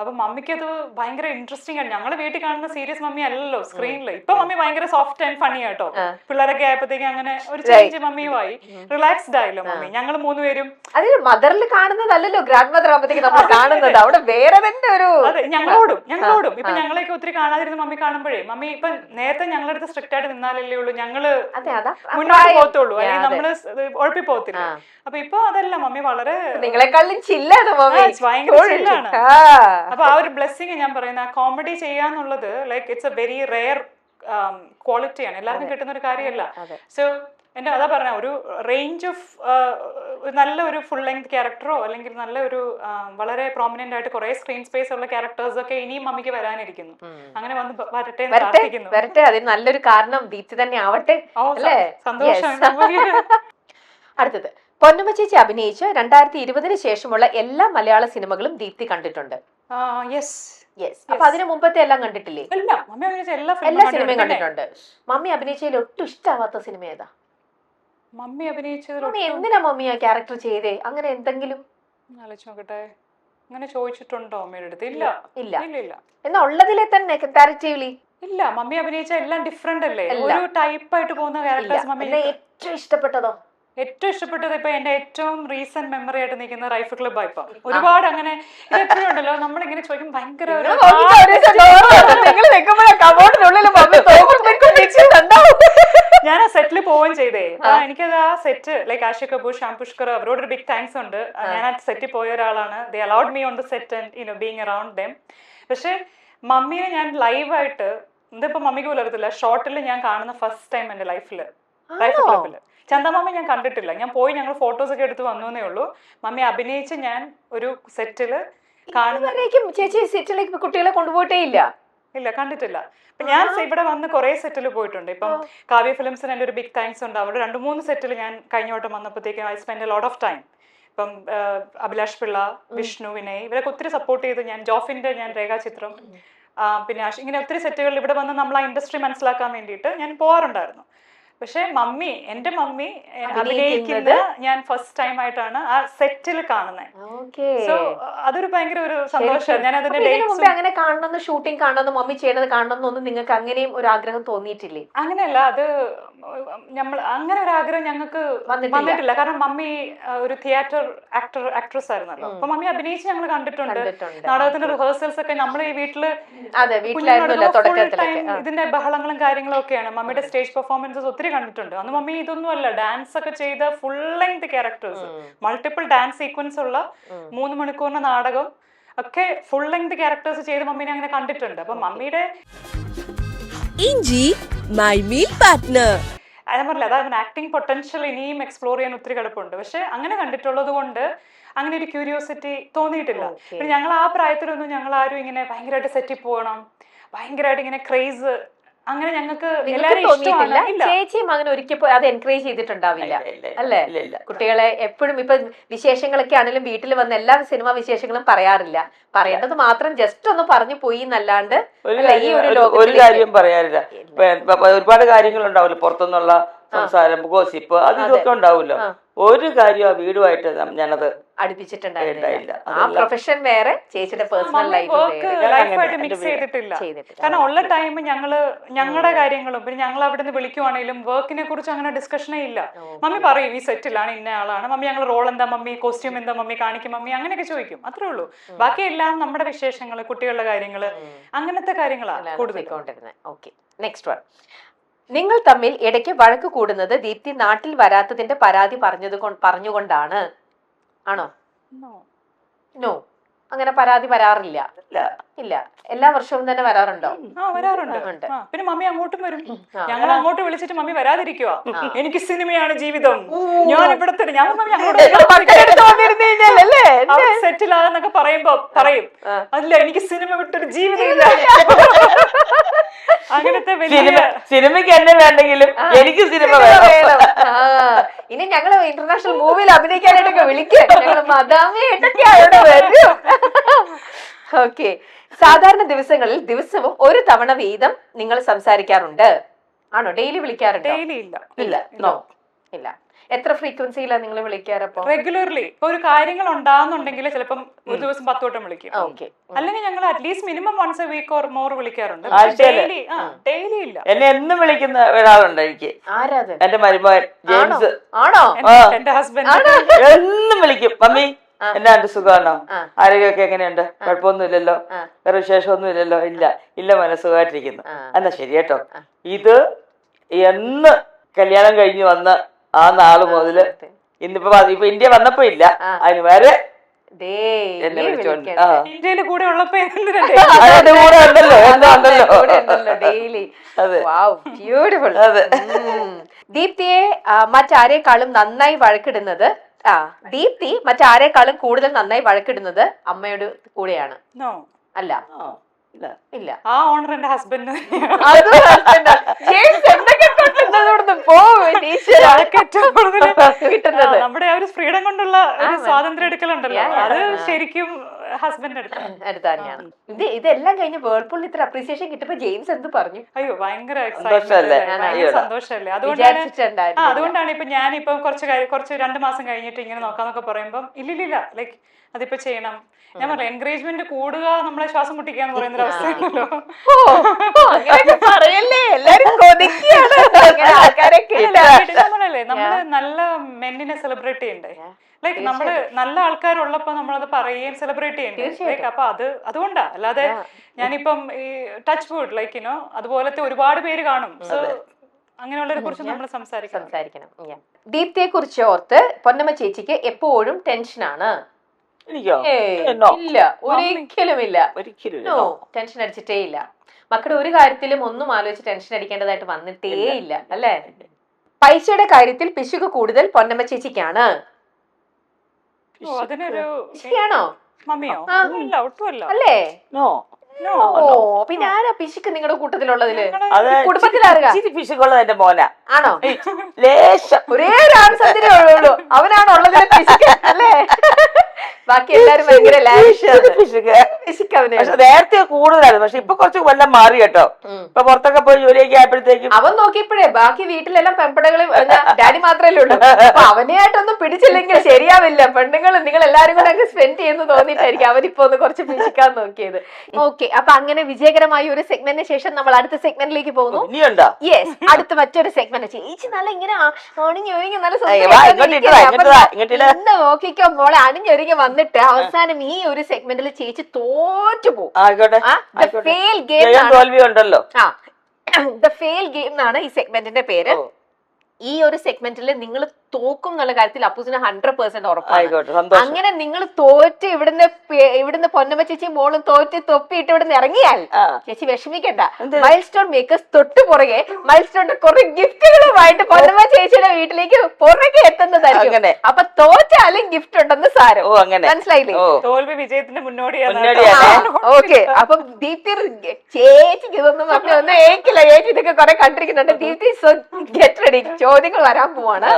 അപ്പൊ മമ്മിക്ക് അത് ഭയങ്കര ഇൻട്രസ്റ്റിംഗ് ആണ്. ഞങ്ങള് വീട്ടിൽ കാണുന്ന സീരിയസ് മമ്മി അല്ലല്ലോ സ്ക്രീനിൽ. ഇപ്പൊ മമ്മി ഭയങ്കര സോഫ്റ്റ് ആൻഡ് ഫണി ആട്ടോ. പിള്ളേരൊക്കെ ആയപ്പോഴത്തേക്ക് അങ്ങനെ ഒരു ചേഞ്ച് മമ്മിയുമായി റിലാക്സ്ഡ് ആയല്ലോ മമ്മി. ഞങ്ങൾ മൂന്നുപേരും അത് മദറിൽ കാണുന്നതല്ലോ ഗ്രാൻഡ് മദർ ആകുമ്പോഴത്തേക്ക് നമ്മൾ കാണുന്നത് അവിടെ വേറെ തന്നെ ഒരു. അതെ, ഞങ്ങളോടും ഇപ്പൊ ഞങ്ങളെയൊക്കെ ഒത്തിരി കാണാതിരുന്ന മമ്മി കാണുമ്പോഴേ മമ്മി ഇപ്പൊ നേരത്തെ ഞങ്ങളടുത്ത് സ്ട്രിക്റ്റ് ആയിട്ട് നിന്നാലല്ലേ ഉള്ളൂ ഞങ്ങള് മുന്നോട്ട് പോകത്തുള്ളൂ, അല്ലെങ്കിൽ നമ്മള് ഉഴപ്പി പോകത്തില്ല. അപ്പൊ ഇപ്പൊ അതല്ല, മമ്മി വളരെ നിങ്ങളെക്കാളും ചില്ലാണ് മമ്മി, ഭയങ്കര ചില്ലാണ്. അപ്പൊ ആ ഒരു ബ്ലെസ്സിങ് ഞാൻ പറയുന്ന കോമഡി ചെയ്യാന്നുള്ളത് like it's a very rare ക്വാളിറ്റിയാണ്, എല്ലാവർക്കും കിട്ടുന്ന ഒരു കാര്യമല്ല. സോ എന്റെ അതാ പറഞ്ഞ ഒരു റേഞ്ച് ഓഫ് നല്ല ഒരു ഫുൾ ലെങ്ത് ക്യാരക്ടറോ അല്ലെങ്കിൽ നല്ല ഒരു വളരെ പ്രോമിനന്റ് ആയിട്ട് കുറെ സ്ക്രീൻ സ്പേസ് ഉള്ള ക്യാരക്ടേഴ്സ് ഒക്കെ ഇനിയും മമ്മിക്ക് വരാനിരിക്കുന്നു. അങ്ങനെ വന്ന് വരട്ടെ വരട്ടെ. അതിന് നല്ലൊരു കാരണം ദീപ്തി തന്നെ ആവട്ടെ. സന്തോഷം. അടുത്തത്, പൊന്നമ്മ ചേച്ചി അഭിനയിച്ച 2020 ശേഷമുള്ള എല്ലാ മലയാള സിനിമകളും ദീപ്തി കണ്ടിട്ടുണ്ട്. അപ്പൊ അതിന് മുമ്പത്തെ എല്ലാം കണ്ടിട്ടില്ലേ? എല്ലാ സിനിമയും കണ്ടിട്ടുണ്ട്. മമ്മി അഭിനയിച്ചതിൽ ഒട്ടും ഇഷ്ടമാവാത്ത സിനിമ ഏതാ? മമ്മി അഭിനയിച്ചതിൽ മമ്മി എന്തിനാ മമ്മി ആ ക്യാരക്ടർ ചെയ്തേ? അങ്ങനെ എന്തെങ്കിലും ആലോചിച്ച് നോക്കട്ടെ. അങ്ങനെ ചോദിച്ചിട്ടുണ്ടോ അമ്മയുടെ അടുത്ത്? ഇല്ല. എന്നാ ഉള്ളതിലെ തന്നെ കമ്പാരിറ്റീവ്ലി ഇല്ല. മമ്മി അഭിനയിച്ച എല്ലാം ഡിഫറെന്റ് അല്ലേ, ഒരു ടൈപ്പ് ആയിട്ട് പോകുന്ന ക്യാരക്ടേഴ്സ്. മമ്മി ഏറ്റവും ഇഷ്ടപ്പെട്ടതോ? ഏറ്റവും ഇഷ്ടപ്പെട്ടത് ഇപ്പൊ എന്റെ ഏറ്റവും റീസെന്റ് മെമ്മറി ആയിട്ട് നിൽക്കുന്ന റൈഫിൾ ക്ലബ് ആയിപ്പോ. ഒരുപാട് അങ്ങനെ ഇതെപ്പോഴും ഉണ്ടല്ലോ നമ്മളിങ്ങനെ ചോദിക്കും ഭയങ്കര ഞാൻ ആ സെറ്റിൽ പോവുകയും ചെയ്തേ. എനിക്കത് ആ സെറ്റ് ലൈക്ക് ആഷിക് കപൂർ, ശ്യാം പുഷ്കർ, അവരോടൊരു ബിഗ് താങ്ക്സ് ഉണ്ട്. ഞാൻ ആ സെറ്റിൽ പോയ ഒരാളാണ്. They allowed me on the set and being around them. പക്ഷെ മമ്മിയെ ഞാൻ ലൈവായിട്ട് ഇതിപ്പോ മമ്മിക്ക് പോലും അറിയത്തില്ല, ഷോർട്ടിൽ ഞാൻ കാണുന്ന ഫസ്റ്റ് ടൈം എന്റെ ലൈഫില് റൈഫിൾ ക്ലബില്. ചന്ദമാമ ഞാൻ കണ്ടിട്ടില്ല, ഞാൻ പോയി ഞങ്ങൾ ഫോട്ടോസ് ഒക്കെ എടുത്ത് വന്നേ ഉള്ളൂ. മമ്മി അഭിനയിച്ച് ഞാൻ ഒരു സെറ്റില് ചേച്ചി സെറ്റിലേക്ക് കുട്ടികളെ കൊണ്ടുപോയിട്ടേ ഇല്ല, കണ്ടിട്ടില്ല. അപ്പൊ ഞാൻ ഇവിടെ വന്ന് കുറെ സെറ്റിൽ പോയിട്ടുണ്ട്. ഇപ്പം കാവ്യ ഫിലിംസിന് എൻ്റെ ഒരു ബിഗ് താങ്ക്സ് ഉണ്ട്. അവിടെ 2-3 സെറ്റിൽ ഞാൻ കഴിഞ്ഞ വട്ടം വന്നപ്പോഴത്തേക്കും I spend a lot of time. ഇപ്പം അഭിലാഷ് പിള്ള, വിഷ്ണു, വിനയ് ഇവരൊക്കെ ഒത്തിരി സപ്പോർട്ട് ചെയ്ത് ഞാൻ ജോഫിന്റെ ഞാൻ രേഖാചിത്രം പിന്നെ ഇങ്ങനെ ഒത്തിരി സെറ്റുകളിൽ ഇവിടെ വന്ന് നമ്മൾ ആ ഇൻഡസ്ട്രി മനസ്സിലാക്കാൻ വേണ്ടിയിട്ട് ഞാൻ പോകാറുണ്ടായിരുന്നു. പക്ഷെ എന്റെ മമ്മി അഭിനയിക്കുന്ന ഞാൻ ഫസ്റ്റ് ടൈം ആയിട്ടാണ് ആ സെറ്റിൽ കാണുന്നത്. സോ അതൊരു ഭയങ്കര ഒരു സന്തോഷം. ഞാൻ അതിന്റെ മുമ്പേ അങ്ങനെ കാണണമെന്ന്, ഷൂട്ടിംഗ് കാണണമെന്ന്, മമ്മി ചെയ്യണത് കാണണമെന്നൊന്നും നിങ്ങൾക്ക് അങ്ങനെയും ഒരു ആഗ്രഹം തോന്നിയിട്ടില്ലേ? അങ്ങനെയല്ല, അത് നമ്മൾ അങ്ങനെ ഒരു ആഗ്രഹം ഞങ്ങൾക്ക് വന്നിട്ടില്ല. കാരണം മമ്മി ഒരു തിയേറ്റർ ആക്ട്രസ് ആയിരുന്നല്ലോ. അപ്പൊ മമ്മി അഭിനയിച്ച് ഞങ്ങൾ കണ്ടിട്ടുണ്ട്. നാടകത്തിന്റെ റിഹേഴ്സൽസ് ഒക്കെ നമ്മൾ ഈ വീട്ടില് ഇതിന്റെ ബഹളങ്ങളും കാര്യങ്ങളും ഒക്കെയാണ്. മമ്മിയുടെ സ്റ്റേജ് പെർഫോമൻസസ് ഒത്തിരി കണ്ടിട്ടുണ്ട്. അന്ന് മമ്മി ഇതൊന്നുമല്ല, ഡാൻസ് ഒക്കെ ചെയ്ത full length characters, multiple dance sequence ഉള്ള 3 മണിക്കൂറിന്റെ നാടകം ഒക്കെ ഫുൾ ലെങ്ത് ക്യാരക്ടേഴ്സ് ചെയ്ത് മമ്മീനെ അങ്ങനെ കണ്ടിട്ടുണ്ട്. അപ്പൊ മമ്മിയുടെ ഇഞ്ചി മൈ മീൽ പാർട്ട്ണർ. ഞാൻ പറഞ്ഞില്ല, അതായത് ആക്ടിങ് പൊട്ടൻഷ്യൽ ഇനിയും എക്സ്പ്ലോർ ചെയ്യാൻ ഒത്തിരി കിടപ്പുണ്ട്. പക്ഷെ അങ്ങനെ കണ്ടിട്ടുള്ളത് കൊണ്ട് അങ്ങനെ ഒരു ക്യൂരിയോസിറ്റി തോന്നിയിട്ടില്ല. പിന്നെ ഞങ്ങൾ ആ പ്രായത്തിലൊന്നും ഞങ്ങൾ ആരും ഇങ്ങനെ ഭയങ്കരമായിട്ട് സെറ്റിൽ പോകണം, ഭയങ്കരമായിട്ട് ഇങ്ങനെ ക്രേസ്, അങ്ങനെ ഞങ്ങൾക്ക് തോന്നിയിട്ടില്ല. ചേച്ചിയും അങ്ങനെ ഒരിക്കൽ അത് എൻകറേജ് ചെയ്തിട്ടുണ്ടാവില്ല അല്ലേ? കുട്ടികളെ എപ്പോഴും ഇപ്പൊ വിശേഷങ്ങളൊക്കെ ആണെങ്കിലും വീട്ടിൽ വന്ന് എല്ലാ സിനിമാ വിശേഷങ്ങളും പറയാറില്ല. പറയേണ്ടത് മാത്രം ജസ്റ്റ് ഒന്ന് പറഞ്ഞു പോയി എന്നല്ലാണ്ട് ഒരു കാര്യം പറയാറില്ല. ഒരുപാട് കാര്യങ്ങളുണ്ടാവില്ല, പുറത്തുനിന്നുള്ള സംസാരം, ഗോസിപ്പ്, അത് ഇതൊക്കെ ഉണ്ടാവില്ല. ഒരു കാര്യം ആ വീടുമായിട്ട് ഞാനത് അടുപ്പിച്ചിട്ടുണ്ടായില്ല. ആ പ്രൊഫഷൻ വേറെ, ചേച്ചിയുടെ പേഴ്സണൽ ലൈഫായിട്ട് മിക്സ് ചെയ്തിട്ടില്ല. കാരണം ഉള്ള ടൈം ഞങ്ങളുടെ കാര്യങ്ങളും പിന്നെ ഞങ്ങൾ അവിടെ നിന്ന് വിളിക്കുവാണെങ്കിലും വർക്കിനെ കുറിച്ച് അങ്ങനെ ഡിസ്കഷനേ ഇല്ല. മമ്മി പറയും ഈ സെറ്റിലാണ് ഇന്ന ആളാണ് മമ്മി, ഞങ്ങൾ റോൾ എന്താ മമ്മി, കോസ്റ്റ്യൂം എന്താ മമ്മി, കാണിക്കും മമ്മി, അങ്ങനെയൊക്കെ ചോദിക്കും. അത്രേ ഉള്ളൂ. ബാക്കിയെല്ലാം നമ്മുടെ വിശേഷങ്ങൾ, കുട്ടികളുടെ കാര്യങ്ങള്, അങ്ങനത്തെ കാര്യങ്ങളാണ് കൂടുതൽ. Okay, next one. നിങ്ങൾ തമ്മിൽ ഇടയ്ക്ക് വഴക്ക് കൂടുന്നത് ദീപ്തി നാട്ടിൽ വരാത്തതിന്റെ പരാതി പറഞ്ഞുകൊണ്ടാണ് ആണോ? നോ, അങ്ങനെ പരാതി വരാറില്ല. ഇല്ല, എല്ലാ വർഷവും തന്നെ വരാറുണ്ടോ? വരാറുണ്ട്. പിന്നെ മമ്മി അങ്ങോട്ടും വരും. ഞങ്ങൾ അങ്ങോട്ട് വിളിച്ചിട്ട് മമ്മി വരാതിരിക്കുവാ. എനിക്ക് സിനിമയാണ് ജീവിതം, ഞാൻ ഇവിടെ തന്നെ, ഞാൻ സെറ്റിലാന്നൊക്കെ പറയുമ്പോ പറയും, അല്ല എനിക്ക് സിനിമ വിട്ടൊരു ജീവിതം ഇല്ല. അങ്ങനത്തെ സിനിമയ്ക്ക് എന്നെ വേണ്ടെങ്കിലും എനിക്ക് സിനിമ വേണം. ഇനി ഞങ്ങള് ഇന്റർനാഷണൽ മൂവിയിൽ അഭിനയിക്കാനായിട്ടൊക്കെ വിളിക്കാം. മദാമയായിട്ടൊക്കെ അവിടെ വരും. ഓക്കെ, സാധാരണ ദിവസങ്ങളിൽ ദിവസവും ഒരു തവണ വീതം നിങ്ങൾ സംസാരിക്കാറുണ്ട് ആണോ? ഡെയിലി വിളിക്കാറുണ്ട്? ഡെയിലി ഇല്ല. നോ, ഇല്ല. എത്ര ഫ്രീക്വൻസിയിലാണ് നിങ്ങൾ വിളിക്കാറപ്പോ? റെഗുലർലി. ഇപ്പൊ ഒരു കാര്യങ്ങൾ ഉണ്ടാകുന്നുണ്ടെങ്കിൽ ചിലപ്പം ഒരു ദിവസം 10 വട്ടം വിളിക്കും. അല്ലെങ്കിൽ ഞങ്ങൾ at least minimum once a week or more വിളിക്കാറുണ്ട്. ഡെയിലി ഇല്ല. എന്നെ എന്നും വിളിക്കുന്ന ഒരാളുണ്ട് എനിക്ക്. ആരാത്? എന്റെ മരുമകൻ ജെയിംസ്. ആണോ? എന്റെ ഹസ്ബൻഡ് എന്നും വിളിക്കും, മമ്മി എന്നാണ്ട് സുഖമാണോ, ആരോഗ്യമൊക്കെ എങ്ങനെയുണ്ട്, കുഴപ്പമൊന്നുമില്ലല്ലോ, വേറെ വിശേഷമൊന്നും ഇല്ലല്ലോ. ഇല്ല മനസ്സുഖമായിട്ടിരിക്കുന്നു. എന്നാ ശരി കേട്ടോ. ഇത് എന്ന് കല്യാണം കഴിഞ്ഞ് വന്ന ആ നാള് മുതല് ഇന്നിപ്പോ ഇന്ത്യ വന്നപ്പോ ഇല്ല, അതിന് വരെ എന്നെ വിളിച്ചോണ്ട് ഇന്ത്യയിൽ കൂടെ ഉള്ളപ്പോ കൂടെ ഉണ്ടല്ലോ, ദീപ്തിയെ മറ്റാരേക്കാളും നന്നായി വഴക്കിടുന്നത് ദീപ്തി മറ്റാരേക്കാളും കൂടുതൽ നന്നായി വഴക്കിടുന്നത് അമ്മയുടെ കൂടെയാണ്. അല്ല, ഇല്ല. ആ ഓണർ എന്റെ ഹസ്ബൻഡ്. നമ്മുടെ ആ ഒരു ഫ്രീഡം കൊണ്ടുള്ള ഒരു സ്വാതന്ത്ര്യം എടുക്കലുണ്ടല്ലോ, അത് ശരിക്കും ഹസ്ബൻഡ് അടുത്ത് തന്നെയാണ്. ഇതെല്ലാം കഴിഞ്ഞ് വേൾപൂളിൽ ഇത്ര അപ്രീസിയേഷൻ കിട്ടുമ്പോ ജെയിംസ് എന്ത് പറഞ്ഞു? അയ്യോ, ഭയങ്കര സന്തോഷല്ലേ. അതുകൊണ്ടാണ് ഇപ്പൊ ഞാനിപ്പം കുറച്ച് 2 മാസം കഴിഞ്ഞിട്ട് ഇങ്ങനെ നോക്കാന്നൊക്കെ പറയുമ്പം ഇല്ലില്ല, ലൈക്ക് അതിപ്പോ ചെയ്യണം. ഞാൻ പറഞ്ഞു, എൻകറേജ്മെന്റ് കൂടുക നമ്മളെ ശ്വാസം മുട്ടിക്കാന്ന് പറയുന്ന ഒരു അവസ്ഥയാണല്ലോ. നമ്മള് നല്ല മെന്നിനെ സെലിബ്രേറ്റ് ചെയ്യണ്ടേ? ലൈക്ക് നമ്മള് നല്ല ആൾക്കാരുള്ളപ്പോ നമ്മളത് പറയുകയും സെലിബ്രേറ്റ് ചെയ്യണ്ടേ? ലൈക്ക് അപ്പൊ അതുകൊണ്ടാ. അല്ലാതെ ഞാനിപ്പം ഈ ടച്ച് വുഡ് ലൈക്ക് യുനോ അതുപോലത്തെ ഒരുപാട് പേര് കാണും. സോ അങ്ങനെയുള്ളവരെ കുറിച്ച് നമ്മൾ സംസാരിക്കണം. ദീപ്തിയെ കുറിച്ച് ഓർത്ത് പൊന്നമ്മ ചേച്ചിക്ക് എപ്പോഴും ടെൻഷനാണ്. ഇല്ല, ഒരിക്കലും ഇല്ല. ടെൻഷൻ അടിച്ചിട്ടേ ഇല്ല. മക്കളുടെ ഒരു കാര്യത്തിലും ഒന്നും ആലോചിച്ച് ടെൻഷൻ അടിക്കേണ്ടതായിട്ട് വന്നിട്ടേ ഇല്ല അല്ലേ? പൈസയുടെ കാര്യത്തിൽ പിശുക്ക് കൂടുതൽ പൊന്നമ്മ ചേച്ചിക്കാണ്. ശരിയാണോ? അല്ലേ? പിന്നെ ആരാ പിശുക്ക് നിങ്ങളുടെ കൂട്ടത്തിലുള്ളതില്? കുടുംബത്തിലാരുക പിശുക്കുള്ളത് എന്റെ മോനാ. ആണോ? ലേശം ഒരേ ഒരു ആൺസത്തിനേ ഉള്ളൂ, അവനാണ് ഉള്ളതിലെ പിശുക്ക് അല്ലേ? ബാക്കി എല്ലാരും ഭയങ്കര ലാവിഷാണ്. പിശുക്ക്. പിശുക്കവനെയാണ്. പക്ഷെ നേരത്തെ കൂടുതലായിരുന്നു, പക്ഷെ ഇപ്പൊ കുറച്ച് കൊല്ലം മാറി കേട്ടോ. ഇപ്പൊ പുറത്തൊക്കെ പോയി ജോലിയൊക്കെ ആയപ്പോഴത്തേക്കും അവൻ നോക്കിയപ്പോഴേ ബാക്കി വീട്ടിലെല്ലാം പെൺപടകളും ഡാഡി മാത്രമല്ലേ ഉള്ളൂ. അപ്പൊ അവനെയായിട്ടൊന്നും പിടിച്ചില്ലെങ്കിൽ ശരിയാവില്ല. പെണ്ണുങ്ങൾ നിങ്ങൾ എല്ലാരും കൂടെ അങ്ങ് സ്പെൻഡ് ചെയ്യുന്നു തോന്നിയിട്ടായിരിക്കും അവരിപ്പോ ഒന്ന് കുറച്ച് പിടിക്കാൻ നോക്കിയത്. ഓക്കെ, അപ്പൊ അങ്ങനെ വിജയകരമായ ഒരു സെഗ്മെന്റിന് ശേഷം നമ്മൾ അടുത്ത സെഗ്മെന്റിലേക്ക് പോകുന്നു. ഇനിയുണ്ടോ? യെസ്, അടുത്ത മറ്റൊരു സെഗ്മെന്റ്. ചേച്ചി നല്ല ഇങ്ങനെ അണിഞ്ഞൊരുങ്ങി നല്ല ഇന്ന് നോക്കിക്കോ മോളെ, അണിഞ്ഞൊരുങ്ങി വന്നിട്ട് അവസാനം ഈ ഒരു സെഗ്മെന്റിൽ ചേച്ചി തോറ്റു പോകും. ആയിക്കോട്ടെ, ഫെയിൽ ഗെയിം തോൽവി ഉണ്ടല്ലോ. ദ ഫെയിൽ ഗെയിം എന്നാണ് ഈ സെഗ്മെന്റിന്റെ പേര്. ഈ ഒരു സെഗ്മെന്റിൽ നിങ്ങൾ തോക്കും എന്നുള്ള കാര്യത്തിൽ അപ്പൂസിന് 100% ഉറപ്പാണ്. അങ്ങനെ നിങ്ങൾ തോറ്റ് ഇവിടുന്ന് പൊന്നമ്മ ചേച്ചി മോളും തോറ്റ് തൊപ്പിയിട്ട് ഇവിടുന്ന് ഇറങ്ങിയാൽ ചേച്ചി വിഷമിക്കണ്ട. മൈൽ സ്റ്റോൺ മേക്കേഴ്സ് തൊട്ടു പുറകെ മൈൽ സ്റ്റോണിന്റെ കുറെ ഗിഫ്റ്റുകളുമായിട്ട് പൊന്നമ്മ ചേച്ചിയുടെ വീട്ടിലേക്ക് പുറകെ എത്തുന്നതായിരിക്കും. അപ്പൊ തോറ്റാലും ഗിഫ്റ്റ് ഉണ്ടെന്ന് സാരം. മനസ്സിലായില്ലേ? തോൽവി വിജയത്തിന്റെ മുന്നോടിയാണ്. ഓക്കെ, അപ്പം ദീപ്തി ചേച്ചിക്ക് ഇതൊന്നും പറഞ്ഞ ഒന്നും ഏക്കില്ല. ചേച്ചി ഇതൊക്കെ കുറെ കണ്ടിരിക്കുന്നുണ്ട്. ദീപ്തി ഗെറ്റ് റെഡി, ചോദ്യങ്ങൾ വരാൻ പോവാണ്.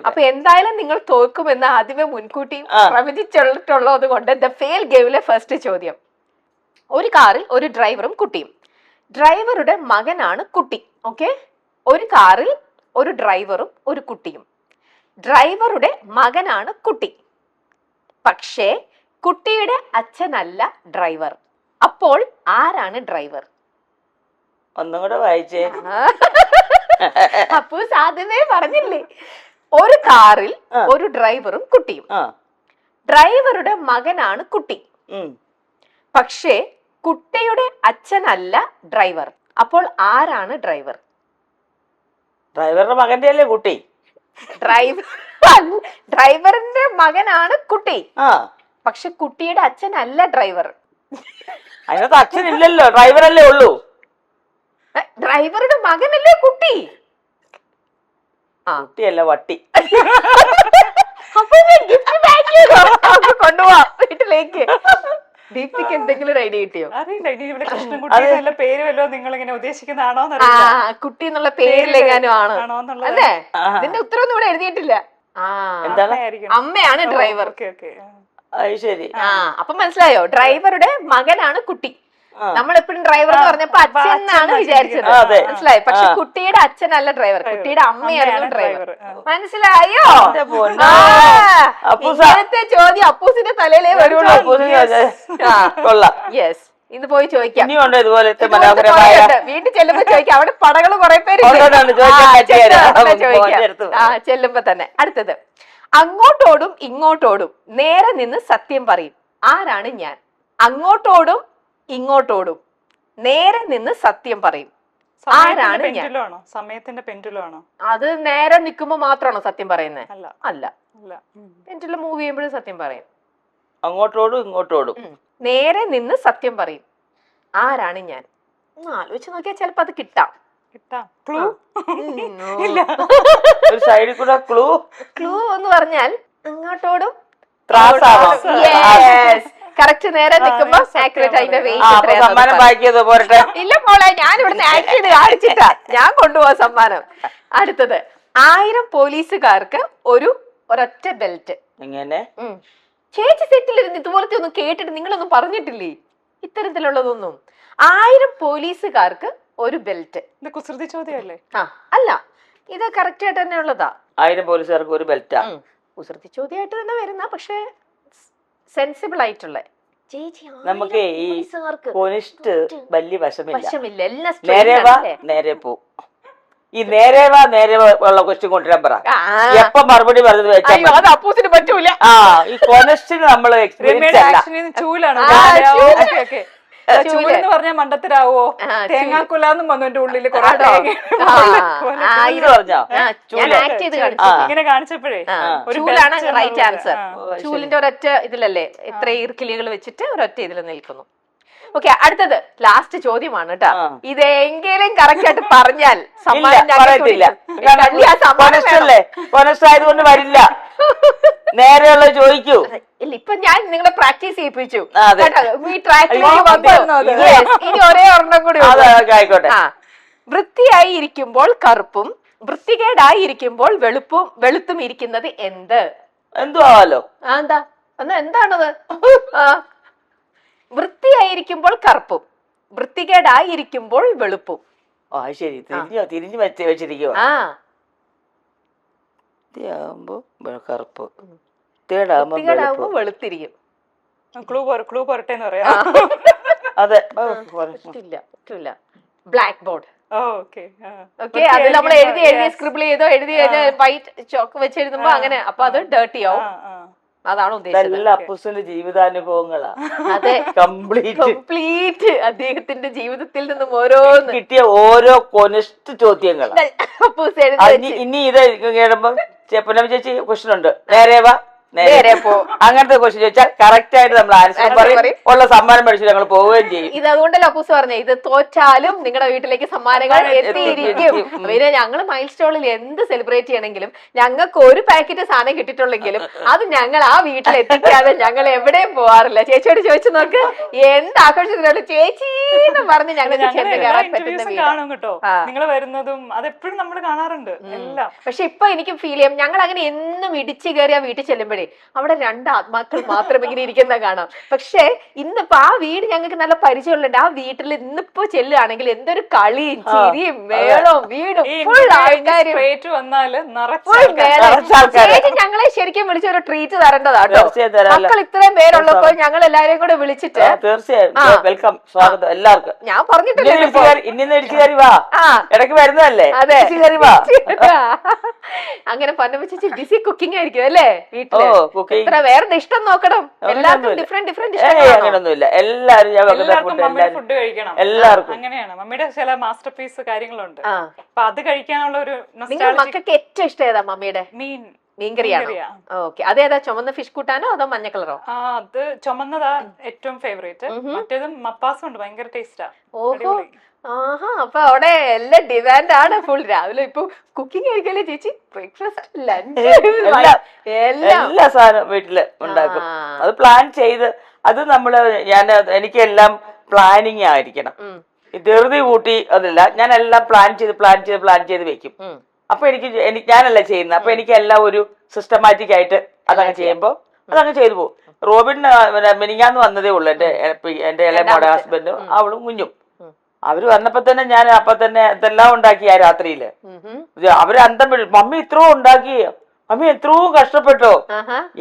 അപ്പൊ എന്തായാലും നിങ്ങൾ തോൽക്കുമെന്ന് ആദ്യമേ മുൻകൂട്ടി പ്രവചിച്ചിട്ടുള്ളത് കൊണ്ട് ദ ഫെയിൽ ഗെയിമിലെ ഫസ്റ്റ് ചോദ്യം. ഒരു കാറിൽ ഒരു ഡ്രൈവറും കുട്ടിയും. ഡ്രൈവറുടെ മകനാണ് കുട്ടി. ഓക്കെ, ഒരു കാറിൽ ഒരു ഡ്രൈവറും ഒരു കുട്ടിയും. ഡ്രൈവറുടെ മകനാണ് കുട്ടി, പക്ഷേ കുട്ടിയുടെ അച്ഛനല്ല ഡ്രൈവർ. അപ്പോൾ ആരാണ് ഡ്രൈവർ? ഒന്നും കൂടെ വായിച്ചേ. അപ്പോ സാധ്യമേ പറഞ്ഞില്ലേ, ഒരു കാറിൽ ഒരു ഡ്രൈവറും കുട്ടിയും. ഡ്രൈവറുടെ മകനാണ് കുട്ടി, പക്ഷേ കുട്ടിയുടെ അച്ഛനല്ല ഡ്രൈവർ. അപ്പോൾ ആരാണ് ഡ്രൈവർ? ഡ്രൈവറുടെ മകന്റെ അല്ലേ കുട്ടി? ഡ്രൈവറിന്റെ മകനാണ് കുട്ടി, പക്ഷെ കുട്ടിയുടെ അച്ഛനല്ല ഡ്രൈവർ. അതിനകത്ത് അച്ഛനില്ലല്ലോ, ഡ്രൈവറല്ലേ ഉള്ളൂ. ഡ്രൈവറുടെ മകനല്ലേ കുട്ടി? കുട്ടിയല്ല, വട്ടി. കൊണ്ടുപോവാ വീട്ടിലേക്ക്. ദീപ്തിക്ക് എന്തെങ്കിലും ഒരു ഐഡിയ കിട്ടിയോ? അറിയില്ല, ഇനി ഇവിടെ കൃഷ്ണൻകുട്ടി നല്ല പേര് വല്ലോ നിങ്ങൾ ഇങ്ങനെ ഉദ്ദേശിക്കുന്നതാണോ? കുട്ടി എന്നുള്ള പേരിലെങ്ങാനും ആണ് അല്ലേ? ഇതിന്റെ ഉത്തരവൊന്നും ഇവിടെ എഴുതിയിട്ടില്ല. അമ്മയാണ് ഡ്രൈവർ. ശരി. അപ്പൊ മനസ്സിലായോ? ഡ്രൈവറുടെ മകനാണ് കുട്ടി. നമ്മളെപ്പോഴും ഡ്രൈവർ എന്ന് പറഞ്ഞപ്പോ അച്ഛനാണ് വിചാരിച്ചത്, മനസ്സിലായോ? പക്ഷെ കുട്ടിയുടെ അച്ഛനല്ല ഡ്രൈവർ, കുട്ടിയുടെ അമ്മയായിരുന്നു ഡ്രൈവർ. മനസ്സിലായോ? ഇന്നത്തെ ചോദ്യം അപ്പൂസിന്റെ തലയിലേ വരുള്ളൂ. യെസ്, ഇത് പോയി ചോദിക്കാം. വീട്ടിൽ ചെല്ലുമ്പോ ചോദിക്കാം. അവിടെ പടകള് കുറെ പേര് ചെല്ലുമ്പോ തന്നെ. അടുത്തത്, അങ്ങോട്ടോടും ഇങ്ങോട്ടോടും നേരെ നിന്ന് സത്യം പറയും. ആരാണ് ഞാൻ? അങ്ങോട്ടോടും ഇങ്ങോട്ടോടും നേരെ നിന്ന് സത്യം പറയും. ആരാണ് ഞാൻ? സമയത്തിന്റെ പെൻഡുലാണോ? അത് നേരെ നിൽക്കുമ്പോ മാത്രമാണോ സത്യം പറയുന്നത്? അല്ല, പെൻഡുലം മൂവ് ചെയ്യുമ്പോഴും സത്യം പറയും. അങ്ങോട്ടോടും ഇങ്ങോട്ടോടും നേരെ നിന്ന് സത്യം പറയും. ആരാണ് ഞാൻ? ആലോചിച്ച് നോക്കിയാൽ ചിലപ്പോ അത് കിട്ടാം. ക്ലൂ ക്ലൂ എന്ന് പറഞ്ഞാൽ അങ്ങോട്ടോടും കറക്റ്റ് നേരെ നിൽക്കുമ്പോ ആക്യുറേറ്റ് അതിന്റെ വെയിറ്റ്. ഇല്ല മോളെ, ഞാൻ ഇവിടുന്ന് ആക്ട് ചെയ്ത് കാണിച്ചിട്ടാ ഞാൻ കൊണ്ടുപോവാ സമ്മാനം. അടുത്തത്, 1000 പോലീസുകാർക്ക് ഒരൊറ്റ ബെൽറ്റ്. ചേച്ചി സെറ്റിലിരുന്ന് ഇതുപോലത്തെ ഒന്നും കേട്ടിട്ട് നിങ്ങളൊന്നും പറഞ്ഞിട്ടില്ലേ ഇത്തരത്തിലുള്ളതൊന്നും? 1000 പോലീസുകാർക്ക് ഒരു ബെൽറ്റ്. ഇത് കുസൃതി ചോദ്യമല്ലേ? അല്ല, ഇത് കറക്റ്റ് ആയിട്ട് തന്നെ ഉള്ളതാ. 1000 പോലീസുകാർക്ക് ഒരു ബെൽറ്റാ. കുസൃതി ചോദ്യമായിട്ട് തന്നെ വരുന്ന, പക്ഷെ സെൻസിബിൾ ആയിട്ടുള്ള. ചേച്ചി നമുക്ക് ഈ കോണിസ്റ്റ് വലിയ വശമില്ല, എല്ലാം നേരെ പോ. ഈ നേരേവാ ഉള്ള ക്വസ്റ്റ്യൻ കൊണ്ടുവരാൻ പറ. എപ്പ മറുപടി പറഞ്ഞത് വെച്ചാൽ അപ്പൂസിന് പറ്റൂല. ഈ കോണിസ്റ്റിന് നമ്മള് എക്സ്പീരിയൻസ് അല്ല. ചൂലാണ് ചൂലെന്ന് പറഞ്ഞാൽ മണ്ടത്തരാവോ? തേങ്ങാക്കൊല്ലാന്നും വന്നു എന്റെ ഉള്ളില് ഇങ്ങനെ കാണിച്ചപ്പോഴേ റൈറ്റ് ആൻസർ. ചൂലിന്റെ ഒരൊറ്റ ഇതിലല്ലേ ഇത്ര ഈർക്കിലികൾ വെച്ചിട്ട് ഒരൊറ്റ ഇതിൽ നിൽക്കുന്നു. ഓക്കെ, അടുത്തത് ലാസ്റ്റ് ചോദ്യമാണ് കേട്ടോ. ഇതെങ്കിലും കറക്റ്റ് ആയിട്ട് പറഞ്ഞാൽ ആയതുകൊണ്ട് വരില്ല. നേരെയുള്ള ചോദിക്കൂ. ഇല്ല, ഇപ്പൊ ഞാൻ നിങ്ങളെ പ്രാക്ടീസ് ചെയ്യിപ്പിച്ചു. ഇനി ഒരേ ഒരെണ്ണം കൂടി. ആയിക്കോട്ടെ. വൃത്തിയായി ഇരിക്കുമ്പോൾ കറുപ്പും വൃത്തികേടായി ഇരിക്കുമ്പോൾ വെളുത്തും ഇരിക്കുന്നത് എന്ത്? എന്തു ആവാലോ. എന്താ? എന്നാ എന്താണത്? ആ, വൃത്തിയായിരിക്കുമ്പോൾ കറുപ്പും വൃത്തികേടായിരിക്കുമ്പോൾ വെളുപ്പും. ആ ശരി, തിരിഞ്ഞു വെച്ചിരിക്കുവോ? ആ, കറുപ്പ്, വൃത്തികേടാകുമ്പോ വെളുത്തിരിക്കും. ക്ലൂ പോരട്ടെ എന്ന് പറയാം. അതെ. പറ്റില്ല. Black board. ഓക്കെ ഓക്കെ, അത് നമ്മൾ എഴുതി സ്ക്രിബിൾ ചെയ്തോ എഴുതി വൈറ്റ് ചോക്ക് വെച്ച് എഴുതുമ്പോ അങ്ങനെ, അപ്പൊ അത് ഡേർട്ടി ആവും. അതാണ് ഉദ്ദേശിച്ചത്. ഇതെല്ലാം അപ്പൂസിന്റെ ജീവിതാനുഭവങ്ങളാ. അതെ, കംപ്ലീറ്റ് അദ്ദേഹത്തിന്റെ ജീവിതത്തിൽ നിന്നും ഓരോന്ന് കിട്ടിയ ഓരോ കൊനസ്റ്റ് ചോദ്യങ്ങളാ. അപ്പൂസ് എഴുതി. ഇനി ഇത് കേൾക്കുമ്പോ പൊന്നമ്മ ചേച്ചി ക്വസ്റ്റൻ ഉണ്ട്, നേരെ വാ നേരെ പോ, അങ്ങനത്തെ ക്വസ്റ്റ്യൻ ചോദിച്ചാൽ കറക്റ്റ് ആയിട്ട് നമ്മൾ ആൻസർ പറയും, ഉള്ള സമ്മാനം മേടിച്ചു ഞങ്ങൾ പോവുകയും ചെയ്യും. ഇത് അതുകൊണ്ടല്ലോ അപ്പൂസ് പറഞ്ഞേ, ഇത് തോറ്റാലും നിങ്ങളുടെ വീട്ടിലേക്ക് സമ്മാനങ്ങൾ എത്തിയിരിക്കും. പിന്നെ ഞങ്ങൾ മൈൽ സ്റ്റോണിൽ എന്ത് സെലിബ്രേറ്റ് ചെയ്യണമെങ്കിലും ഞങ്ങൾക്ക് ഒരു പാക്കറ്റ് സാധനം കിട്ടിയിട്ടുള്ളെങ്കിലും അത് ഞങ്ങൾ ആ വീട്ടിൽ എത്തിക്കാതെ ഞങ്ങൾ എവിടെയും പോവാറില്ല. ചേച്ചിയോട് ചോദിച്ചു നോക്ക്, എന്ത് ആഘോഷത്തിനുള്ള ചേച്ചി എന്ന് പറഞ്ഞ് ഞങ്ങൾക്ക് ചെന്ന് കയറാൻ പറ്റുന്ന കാണും കേട്ടോ. നിങ്ങൾ വരുന്നതും അതെപ്പോഴും നമ്മൾ കാണാറുണ്ട് എല്ലാം. പക്ഷെ ഇപ്പൊ എനിക്ക് ഫീൽ ചെയ്യും, ഞങ്ങൾ അങ്ങനെ എന്നും ഇടിച്ചു കയറി ആ വീട്ടിൽ ചെല്ലുമ്പോഴേ അവിടെ രണ്ട് ആത്മാക്കൾ മാത്രം ഇങ്ങനെ ഇരിക്കുന്ന കാണാം. പക്ഷെ ഇന്നിപ്പോ ആ വീട് ഞങ്ങൾക്ക് നല്ല പരിചയമുള്ളുണ്ട്. ആ വീട്ടിൽ ഇന്നിപ്പോ ചെല്ലുകയാണെങ്കിൽ എന്തൊരു കളിയും ചിരിയും മേളവും വീടും ഫുൾ ആൾക്കാരും ഞങ്ങളെ ശരിക്കും വിളിച്ചൊരു ട്രീറ്റ് തരേണ്ടതാട്ടോ. മക്കൾ ഇത്രയും പേരുള്ളപ്പോൾ ഞങ്ങൾ എല്ലാരെയും കൂടെ വിളിച്ചിട്ട് തീർച്ചയായും വെൽക്കം, സ്വാഗതം എല്ലാവർക്കും. ഞാൻ പറഞ്ഞിട്ടില്ല ഇടയ്ക്ക് വരുന്നതല്ലേ. അതെ, അങ്ങനെ പൊന്നമ്മ ചേച്ചി ബിസി കുക്കിംഗ് ആയിരിക്കും അല്ലേ വീട്ടില്? ഇത്ര വേറെ ഇഷ്ടം നോക്കണം, എല്ലാവർക്കും ഡിഫറെന്റ് അങ്ങനൊന്നുമില്ല. എല്ലാവരും ഫുഡ് കഴിക്കണം, എല്ലാവർക്കും അങ്ങനെയാണ്. മമ്മിയുടെ ചില മാസ്റ്റർ പീസ് കാര്യങ്ങളുണ്ട്, അപ്പൊ അത് കഴിക്കാനുള്ള ഒരു മക്കൾക്ക് ഏറ്റവും ഇഷ്ടം ഏതാ മമ്മിയുടെ? മീൻകറിയാണോ? ഓക്കെ, അതേതാ? ചുമന്ന ഫിഷ് കൂട്ടാനോ അതോ മഞ്ഞ കളറോ? അത് ചുമന്നതാ ഏറ്റവും ഫേവറേറ്റ്. മറ്റേത് മപ്പാസും ഉണ്ട്, ഭയങ്കര ടേസ്റ്റാ. ഓഹോ, ആഹാ, അപ്പൊ അവിടെ എല്ലാം ഡിമാൻഡ് ആണ് ഫുൾ. രാവിലെ ഇപ്പൊ കുക്കിംഗ് ആയിരിക്കല്ലേ ചേച്ചി? ബ്രേക്ക്ഫാസ്റ്റ്, ലഞ്ച്, എല്ലാ സാധനവും വീട്ടില് ഉണ്ടാക്കും. അത് പ്ലാൻ ചെയ്ത്, അത് നമ്മള് എനിക്കെല്ലാം പ്ലാനിങ് ആയിരിക്കണം. ധൃതി കൂട്ടി അതല്ല, ഞാൻ എല്ലാം പ്ലാൻ ചെയ്ത് വെക്കും. അപ്പൊ ഞാനല്ല ചെയ്യുന്നത്, അപ്പൊ എനിക്ക് എല്ലാം ഒരു സിസ്റ്റമാറ്റിക് ആയിട്ട് അതങ്ങ് ചെയ്യുമ്പോ അതങ്ങ് ചെയ്തു പോകും. റോബിൻ മിനിങ്ങാന്ന് വന്നതേ ഉള്ളു, എന്റെ ഇളയമോടെ ഹസ്ബൻഡും അവളും കുഞ്ഞും. അവര് വന്നപ്പോ തന്നെ ഞാൻ അപ്പൊ തന്നെ ഇതെല്ലാം ഉണ്ടാക്കി. ആ രാത്രിയില് അവര് അന്തം വിടും, മമ്മി ഇത്രയും ഉണ്ടാക്കി, മമ്മി എത്രയും കഷ്ടപ്പെട്ടോ.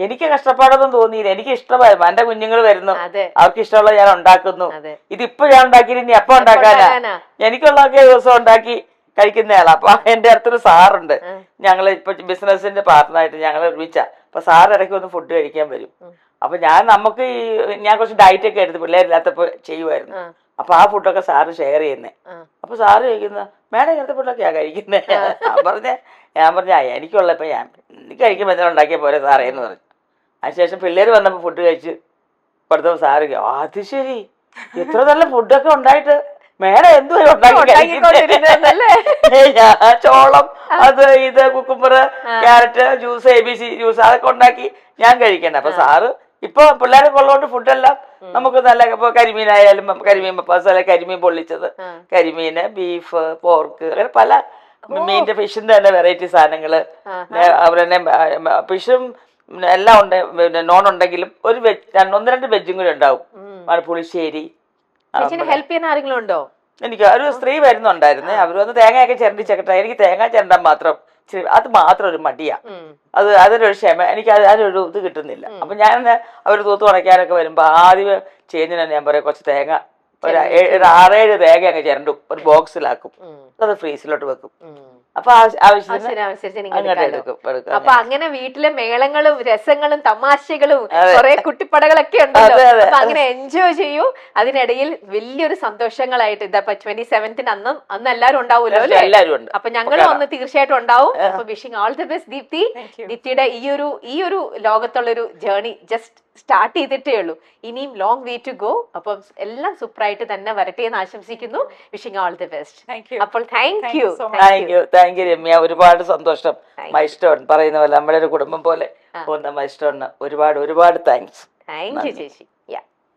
എനിക്ക് കഷ്ടപ്പാടൊന്നും തോന്നിയില്ല, എനിക്ക് ഇഷ്ടമായിരുന്നു. എന്റെ കുഞ്ഞുങ്ങൾ വരുന്നു, അവർക്ക് ഇഷ്ടമുള്ളത് ഞാൻ ഉണ്ടാക്കുന്നു. ഇതിപ്പോ ഞാൻ ഉണ്ടാക്കിയിട്ട് ഇനി എപ്പോ ഉണ്ടാക്കാനാ? എനിക്കുള്ളതൊക്കെ ദിവസം ഉണ്ടാക്കി കഴിക്കുന്നയാളാ. അപ്പൊ എന്റെ അടുത്തൊരു സാറുണ്ട്, ഞങ്ങള് ഇപ്പൊ ബിസിനസിന്റെ പാർട്ട്ണറായിട്ട് ഞങ്ങൾ ഒരുമിച്ച. അപ്പൊ സാർ ഇടയ്ക്ക് ഒന്ന് ഫുഡ് കഴിക്കാൻ വരും. അപ്പൊ ഞാൻ കുറച്ച് ഡയറ്റ് ഒക്കെ എടുത്ത് പിള്ളേരില്ലാത്തപ്പോ ചെയ്യുമായിരുന്നു. അപ്പൊ ആ ഫുഡൊക്കെ സാറ് ഷെയർ ചെയ്യുന്നേ. അപ്പൊ സാറ് ചോദിക്കുന്ന, മേഡം ഇങ്ങനത്തെ ഫുഡൊക്കെയാ കഴിക്കുന്നേ? ഞാൻ പറഞ്ഞ എനിക്കുള്ള ഇപ്പൊ എനിക്ക് കഴിക്കുമ്പോൾ എന്തെങ്കിലും ഉണ്ടാക്കിയ പോലെ സാറേ എന്ന് പറഞ്ഞു. അതിനുശേഷം പിള്ളേര് വന്നപ്പോ ഫുഡ് കഴിച്ച് കൊടുത്തപ്പോ സാറ്, അത് ശരി, എത്ര നല്ല ഫുഡൊക്കെ ഉണ്ടായിട്ട് മേഡം എന്തുവാ ഉണ്ടാക്കി? ചോളം, അത് ഇത്, cucumber, carrot juice, ABC juice, അതൊക്കെ ഉണ്ടാക്കി ഞാൻ കഴിക്കണേ. അപ്പൊ സാറ് ഇപ്പൊ പിള്ളേരൊക്കെ ഉള്ളതുകൊണ്ട് ഫുഡെല്ലാം നമുക്ക് നല്ല, ഇപ്പൊ കരിമീനായാലും കരിമീൻ മപ്പാസ്, അല്ലെ കരിമീൻ പൊള്ളിച്ചത്, കരിമീന്, ബീഫ്, പോർക്ക്, അങ്ങനെ പല മീനിന്റെ ഫിഷിന്റെ തന്നെ വെറൈറ്റി സാധനങ്ങള്. അവർ തന്നെ ഫിഷും എല്ലാം ഉണ്ട്, പിന്നെ നോൺ ഉണ്ടെങ്കിലും ഒരു ഒന്ന് രണ്ട് വെജും കൂടി ഉണ്ടാവും. പുളിശ്ശേരി. ഹെൽപ്പ് ചെയ്യാൻ ആരെങ്കിലും ഉണ്ടോ? എനിക്ക് ഒരു സ്ത്രീ വരുന്നുണ്ടായിരുന്നേ, അവര് വന്ന് തേങ്ങയൊക്കെ ചിരണ്ടിച്ചേക്കട്ടെ. എനിക്ക് തേങ്ങ ചിരണ്ടാൻ മാത്രം അത് മാത്രം ഒരു മടിയാ. അതിനൊരു ക്ഷമ എനിക്ക് അതിനൊരു ഇത് കിട്ടുന്നില്ല. അപ്പൊ ഞാൻ അവർ തൂത്ത് ഉണയ്ക്കാനൊക്കെ വരുമ്പോ ആദ്യം ചെയ്യുന്നതിന് ഞാൻ പറയാം, കുറച്ച് തേങ്ങ ഒരു 6-7 തേങ്ങ അങ്ങ് ചിരണ്ടും, ഒരു ബോക്സിലാക്കും, അത് ഫ്രീസിലോട്ട് വെക്കും. അപ്പൊ അപ്പൊ അങ്ങനെ വീട്ടിലെ മേളങ്ങളും രസങ്ങളും തമാശകളും കുറെ കുട്ടിപ്പടകളൊക്കെ ഉണ്ടല്ലോ. അപ്പൊ അങ്ങനെ എൻജോയ് ചെയ്യൂ. അതിനിടയിൽ വലിയൊരു സന്തോഷങ്ങളായിട്ട് ഇതപ്പോ 27th അന്ന് എല്ലാരും ഉണ്ടാവുമല്ലോ അല്ലേ? അപ്പൊ ഞങ്ങളും അന്ന് തീർച്ചയായിട്ടും ഉണ്ടാവും. അപ്പൊ wishing all the best Deepti. ദീപ്തിയുടെ ഈ ഒരു ലോകത്തുള്ളൊരു ജേർണി ജസ്റ്റ് സ്റ്റാർട്ട് ചെയ്തിട്ടേ ഉള്ളൂ. ഇനിയും ലോങ് വേ ടു ഗോ. അപ്പം എല്ലാം സൂപ്പറായിട്ട് തന്നെ വരട്ടെ എന്ന് ആശംസിക്കുന്നു. Wishing all the best. അപ്പോൾ താങ്ക് യു രമ്യ. ഒരുപാട് സന്തോഷം. മൈൽസ്റ്റോൺ പറയുന്ന പോലെ നമ്മുടെ ഒരു കുടുംബം പോലെ പോകുന്ന മൈൽസ്റ്റോണിന് ഒരുപാട് താങ്ക്സ്. താങ്ക് യു ചേച്ചി.